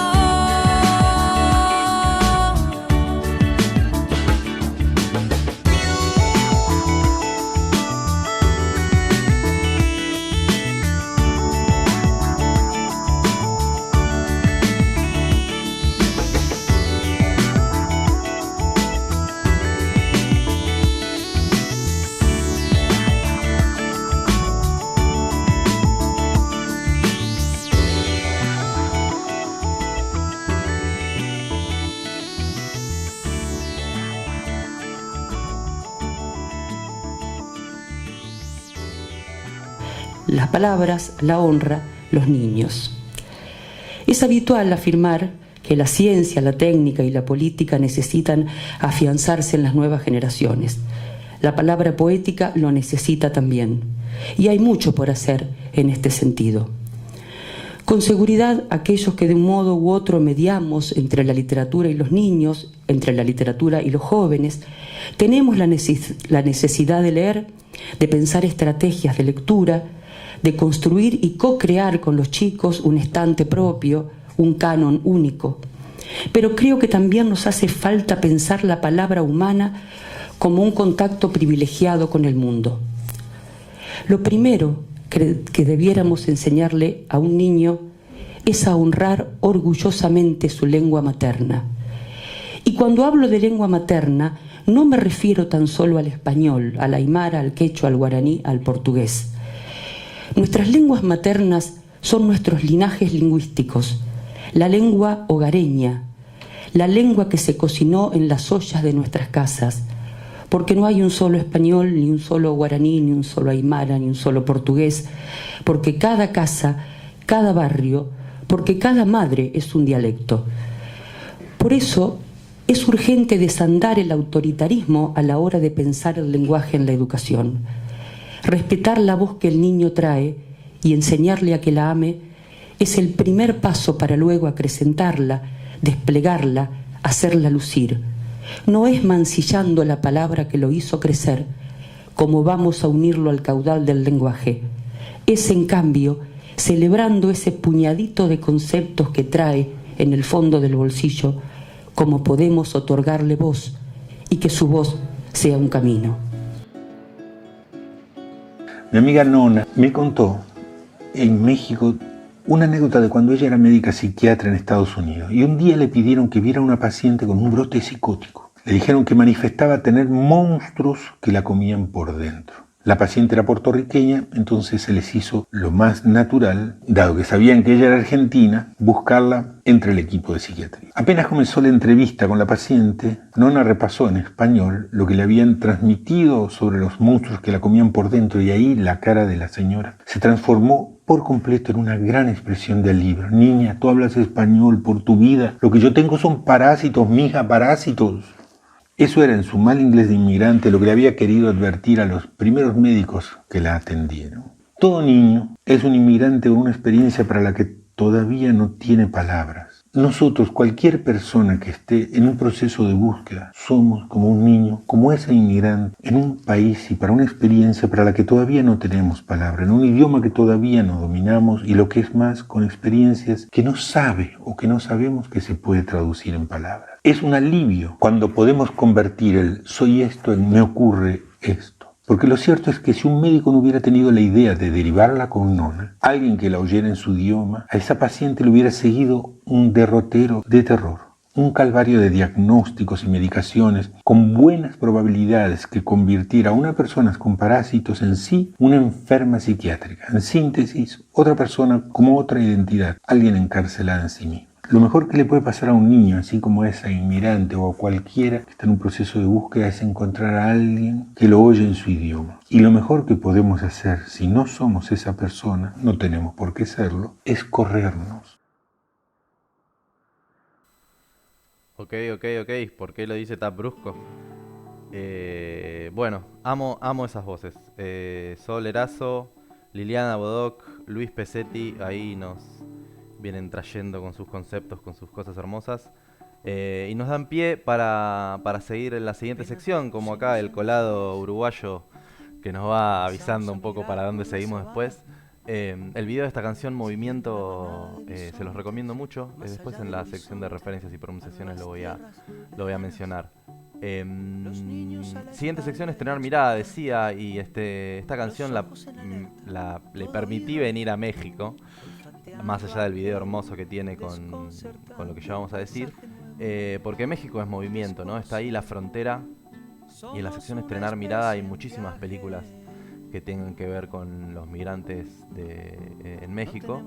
Las palabras, la honra, los niños. Es habitual afirmar que la ciencia, la técnica y la política necesitan afianzarse en las nuevas generaciones. La palabra poética lo necesita también, y hay mucho por hacer en este sentido. Con seguridad, aquellos que de un modo u otro mediamos entre la literatura y los niños, entre la literatura y los jóvenes, tenemos la necesidad de leer, de pensar estrategias de lectura, de construir y co-crear con los chicos un estante propio, un canon único. Pero creo que también nos hace falta pensar la palabra humana como un contacto privilegiado con el mundo. Lo primero que debiéramos enseñarle a un niño es a honrar orgullosamente su lengua materna. Y cuando hablo de lengua materna, no me refiero tan solo al español, al aymara, al quechua, al guaraní, al portugués. Nuestras lenguas maternas son nuestros linajes lingüísticos, la lengua hogareña, la lengua que se cocinó en las ollas de nuestras casas, porque no hay un solo español, ni un solo guaraní, ni un solo aymara, ni un solo portugués, porque cada casa, cada barrio, porque cada madre es un dialecto. Por eso es urgente desandar el autoritarismo a la hora de pensar el lenguaje en la educación. Respetar la voz que el niño trae y enseñarle a que la ame es el primer paso para luego acrecentarla, desplegarla, hacerla lucir. No es mancillando la palabra que lo hizo crecer como vamos a unirlo al caudal del lenguaje. Es, en cambio, celebrando ese puñadito de conceptos que trae en el fondo del bolsillo, como podemos otorgarle voz y que su voz sea un camino. Mi amiga Nona me contó en México una anécdota de cuando ella era médica psiquiatra en Estados Unidos y un día le pidieron que viera a una paciente con un brote psicótico. Le dijeron que manifestaba tener monstruos que la comían por dentro. La paciente era puertorriqueña, entonces se les hizo lo más natural, dado que sabían que ella era argentina, buscarla entre el equipo de psiquiatría. Apenas comenzó la entrevista con la paciente, Nona repasó en español lo que le habían transmitido sobre los monstruos que la comían por dentro y ahí la cara de la señora se transformó por completo en una gran expresión del libro. Niña, tú hablas español por tu vida, lo que yo tengo son parásitos, mija, parásitos. Eso era en su mal inglés de inmigrante lo que le había querido advertir a los primeros médicos que la atendieron. Todo niño es un inmigrante con una experiencia para la que todavía no tiene palabras. Nosotros, cualquier persona que esté en un proceso de búsqueda, somos como un niño, como ese inmigrante, en un país y para una experiencia para la que todavía no tenemos palabra, en un idioma que todavía no dominamos y lo que es más, con experiencias que no sabe o que no sabemos que se puede traducir en palabras. Es un alivio cuando podemos convertir el soy esto en me ocurre esto. Porque lo cierto es que si un médico no hubiera tenido la idea de derivarla con Nona, alguien que la oyera en su idioma, a esa paciente le hubiera seguido un derrotero de terror, un calvario de diagnósticos y medicaciones con buenas probabilidades que convirtiera a una persona con parásitos en sí una enferma psiquiátrica. En síntesis, otra persona como otra identidad, alguien encarcelada en sí mismo. Lo mejor que le puede pasar a un niño, así como a esa inmigrante o a cualquiera que está en un proceso de búsqueda, es encontrar a alguien que lo oye en su idioma. Y lo mejor que podemos hacer, si no somos esa persona, no tenemos por qué serlo, es corrernos. Ok, ¿por qué lo dice tan brusco? Bueno, amo esas voces. Sol Erazo, Liliana Bodoc, Luis Pesetti, ahí nos vienen trayendo con sus conceptos, con sus cosas hermosas. Y nos dan pie para seguir en la siguiente sección, como acá el colado uruguayo que nos va avisando un poco para dónde seguimos después. El video de esta canción, Movimiento, se los recomiendo mucho. Después en la sección de referencias y pronunciaciones lo voy a mencionar. Siguiente sección, Estrenar Mirada, decía, y esta canción le permití venir a México, más allá del video hermoso que tiene con lo que ya vamos a decir, porque México es movimiento, ¿no? Está ahí la frontera, y en la sección Estrenar Mirada hay muchísimas películas que tengan que ver con los migrantes en México.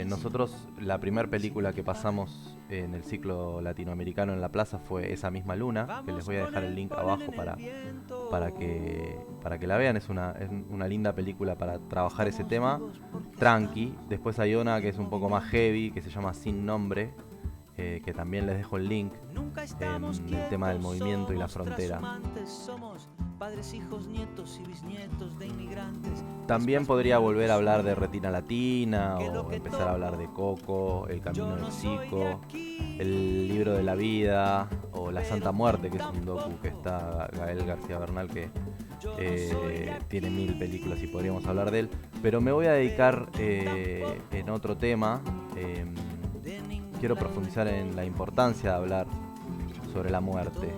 Nosotros, la primera película que pasamos en el ciclo latinoamericano en la plaza fue Esa misma luna, que les voy a dejar el link abajo para que la vean. Es una linda película para trabajar ese tema, tranqui. Después hay una que es un poco más heavy, que se llama Sin Nombre, que también les dejo el link, el tema del movimiento y la frontera. También podría volver a hablar de Retina Latina, o empezar a hablar de Coco, El Camino del Cico, El Libro de la Vida, o La Santa Muerte, que es un docu que está Gael García Bernal, que tiene 1000 películas y podríamos hablar de él. Pero me voy a dedicar en otro tema. Quiero profundizar en la importancia de hablar sobre la muerte.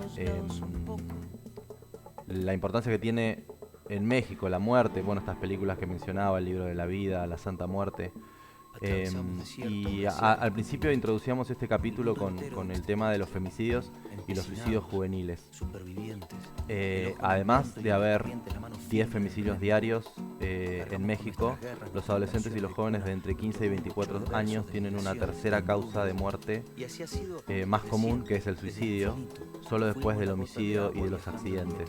La importancia que tiene en México la muerte, bueno, estas películas que mencionaba, El Libro de la Vida, La Santa Muerte. Al principio introducíamos este capítulo con el tema de los femicidios y los suicidios juveniles. Además de haber 10 femicidios diarios en México, los adolescentes y los jóvenes de entre 15 y 24 años tienen una tercera causa de muerte más común, que es el suicidio, solo después del homicidio y de los accidentes.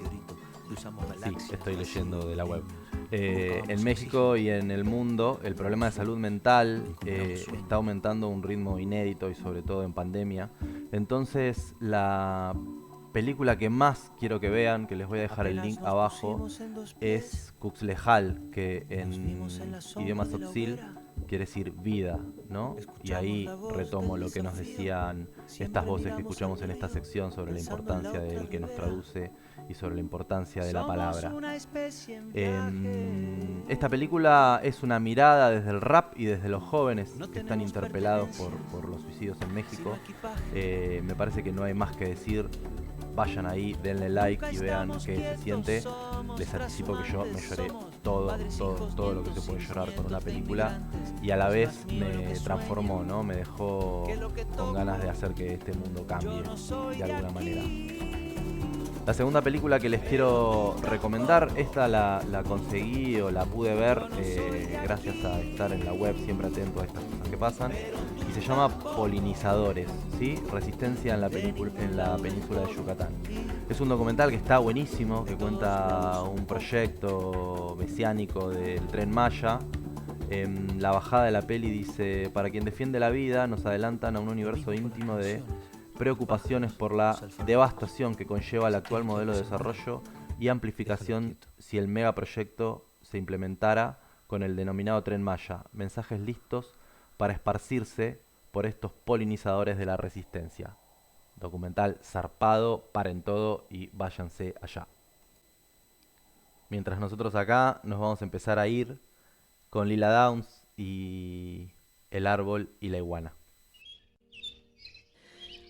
Sí, estoy leyendo de la web. En México y en el mundo, el problema de salud mental está aumentando a un ritmo inédito, y sobre todo en pandemia. Entonces, la película que más quiero que vean, que les voy a dejar el link abajo, es Cuxlejal, que en idioma tzotzil quiere decir vida, ¿no? Y ahí retomo lo que nos decían estas voces que escuchamos en esta sección sobre la importancia del que nos traduce y sobre la importancia de la palabra. Esta película es una mirada desde el rap y desde los jóvenes que están interpelados por los suicidios en México. Me parece que no hay más que decir. Vayan ahí, denle like y vean qué se siente. Les anticipo que yo me lloré todo lo que se puede llorar con una película, y a la vez me transformó, ¿no? Me dejó con ganas de hacer que este mundo cambie de alguna manera. La segunda película que les quiero recomendar, esta la conseguí o la pude ver gracias a estar en la web siempre atento a estas cosas que pasan, y se llama Polinizadores, ¿sí? Resistencia en la península de Yucatán. Es un documental que está buenísimo, que cuenta un proyecto mesiánico del Tren Maya. En la bajada de la peli dice: para quien defiende la vida, nos adelantan a un universo íntimo de preocupaciones por la devastación que conlleva el actual modelo de desarrollo y amplificación si el megaproyecto se implementara con el denominado Tren Maya. Mensajes listos para esparcirse por estos polinizadores de la resistencia. Documental zarpado, paren todo y váyanse allá. Mientras nosotros acá nos vamos a empezar a ir con Lila Downs y El Árbol y la Iguana.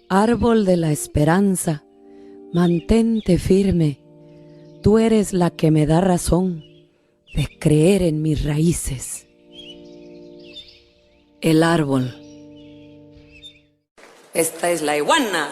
Árbol de la esperanza, mantente firme, tú eres la que me da razón de creer en mis raíces. El árbol. Esta es la iguana.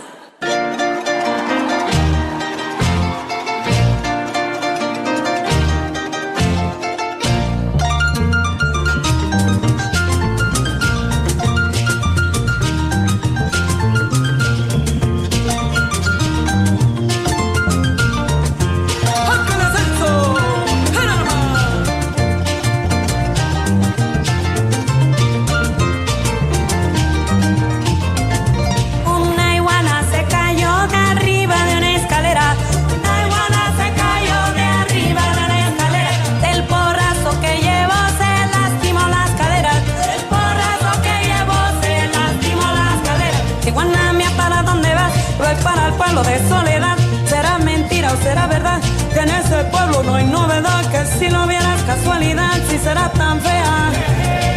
De soledad, será mentira o será verdad, que en ese pueblo no hay novedad, que si lo vieras casualidad, si será tan fea,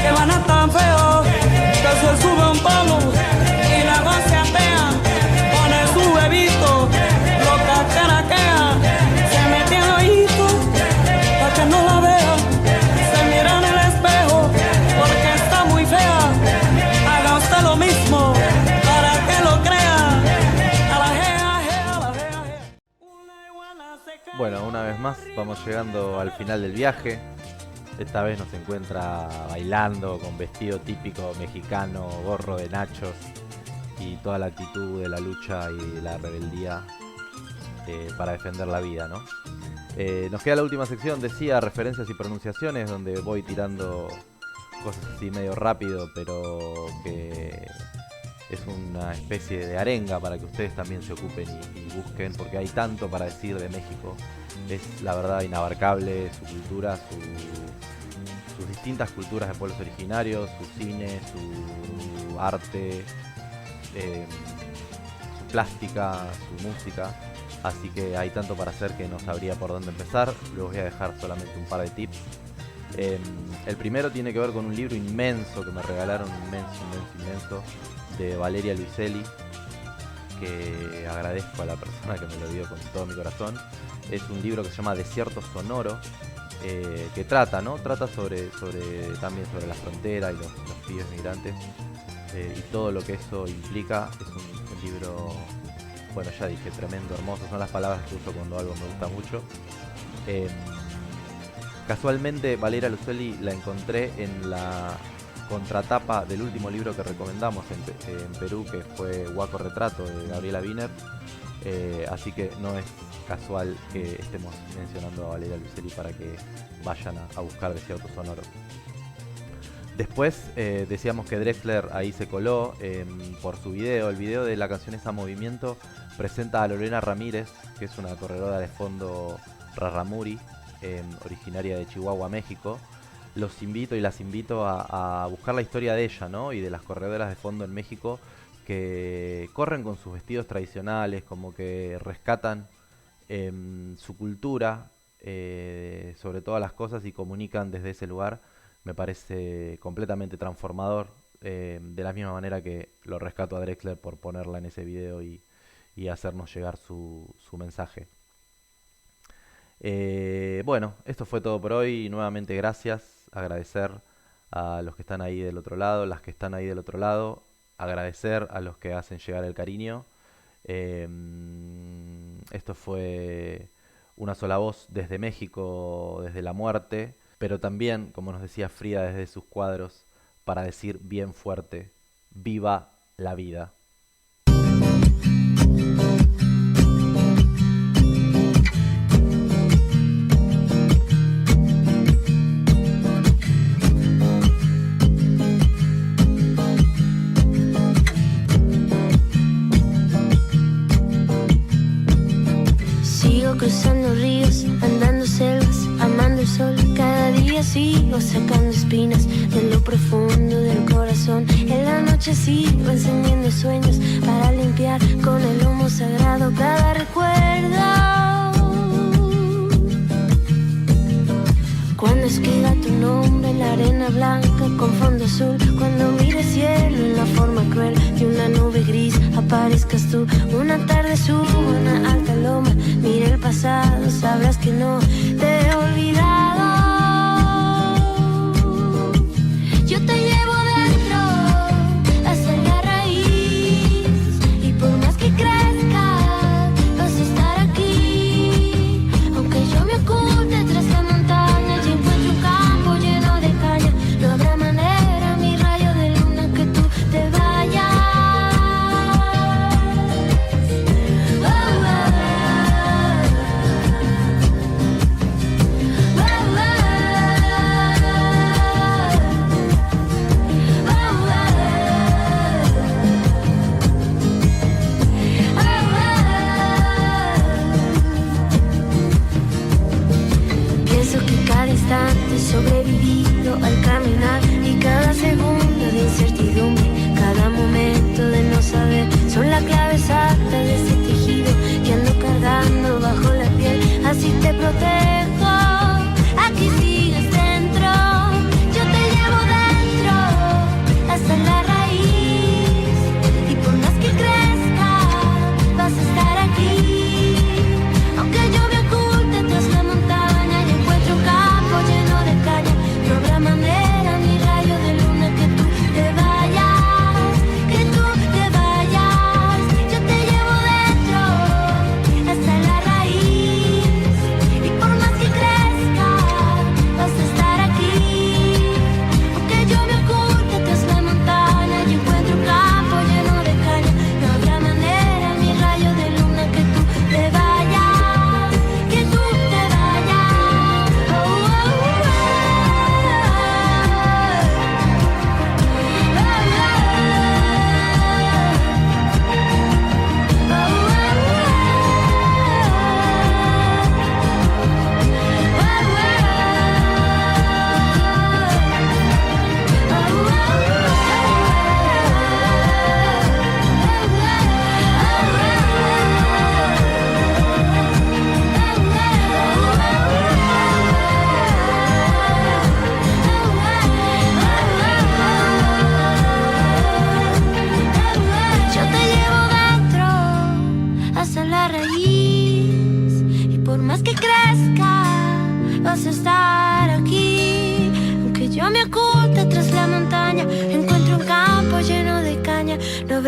que van a tan feo, que se sube un palo y luego se atea, pone su huevito, lo cacaraquea, se mete al ojito, para que no la vea, se mira en el espejo, porque está muy fea, haga usted lo mismo, para que lo crea. Bueno, una vez más vamos llegando al final del viaje. Esta vez nos encuentra bailando con vestido típico mexicano, gorro de nachos y toda la actitud de la lucha y la rebeldía para defender la vida, ¿no? Nos queda la última sección, decía, referencias y pronunciaciones, donde voy tirando cosas así medio rápido, pero que es una especie de arenga para que ustedes también se ocupen y busquen, porque hay tanto para decir de México. Es la verdad inabarcable su cultura, sus distintas culturas de pueblos originarios, su cine, su arte, su plástica, su música. Así que hay tanto para hacer que no sabría por dónde empezar. Les voy a dejar solamente un par de tips. El primero tiene que ver con un libro inmenso que me regalaron, inmenso, de Valeria Luiselli, que agradezco a la persona que me lo dio con todo mi corazón. Es un libro que se llama Desierto Sonoro, que trata también sobre la frontera y los pibes migrantes y todo lo que eso implica. Es un libro, bueno, ya dije, tremendo, hermoso. Son las palabras que uso cuando algo me gusta mucho. Casualmente Valeria Luiselli la encontré en la contratapa del último libro que recomendamos en Perú, que fue Guaco Retrato, de Gabriela Wiener. Así que no es casual que estemos mencionando a Valeria Luiselli para que vayan a buscar Desierto Sonoro. Después decíamos que Drexler ahí se coló por su video. El video de la canción Esa Movimiento presenta a Lorena Ramírez, que es una corredora de fondo raramuri, originaria de Chihuahua, México. Los invito y las invito a buscar la historia de ella, ¿no? Y de las corredoras de fondo en México que corren con sus vestidos tradicionales, como que rescatan su cultura sobre todas las cosas y comunican desde ese lugar. Me parece completamente transformador, de la misma manera que lo rescato a Drexler por ponerla en ese video y hacernos llegar su mensaje. Bueno, esto fue todo por hoy. Nuevamente gracias, agradecer a los que están ahí del otro lado, las que están ahí del otro lado, agradecer a los que hacen llegar el cariño. Esto fue Una Sola Voz desde México, desde la muerte, pero también, como nos decía Frida desde sus cuadros, para decir bien fuerte: ¡viva la vida! Cruzando ríos, andando selvas, amando el sol. Cada día sigo sacando espinas de lo profundo del corazón. En la noche sigo encendiendo sueños para limpiar con el humo sagrado cada recuerdo. Cuando escriba tu nombre en la arena blanca con fondo azul, cuando mire cielo en la forma cruel de una nube gris, aparezcas tú. Una tarde subo una alta loma, mire el pasado, sabrás que no te he olvidado. Yo te llevo dentro hasta la raíz, y por más que crezca vas a estar aquí. Aunque yo me oculte tras la montaña y encuentro un campo lleno de caña, no habrá manera, mi rayo de luna, que tú te vayas. He sobrevivido al caminar, y cada segundo de incertidumbre, cada momento de no saber, son la clave exacta de ese tejido que ando cargando bajo la piel. Así te protejo, aquí sigues dentro. Yo te llevo dentro hasta la raíz, y por más que crezca vas a estar aquí. Aunque yo me oculte tras la montaña y encuentro un campo lleno de caña, no habrá manera, mi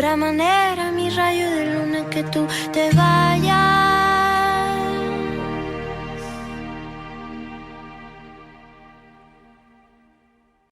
habrá manera, mi rayo de luna, que tú te vayas.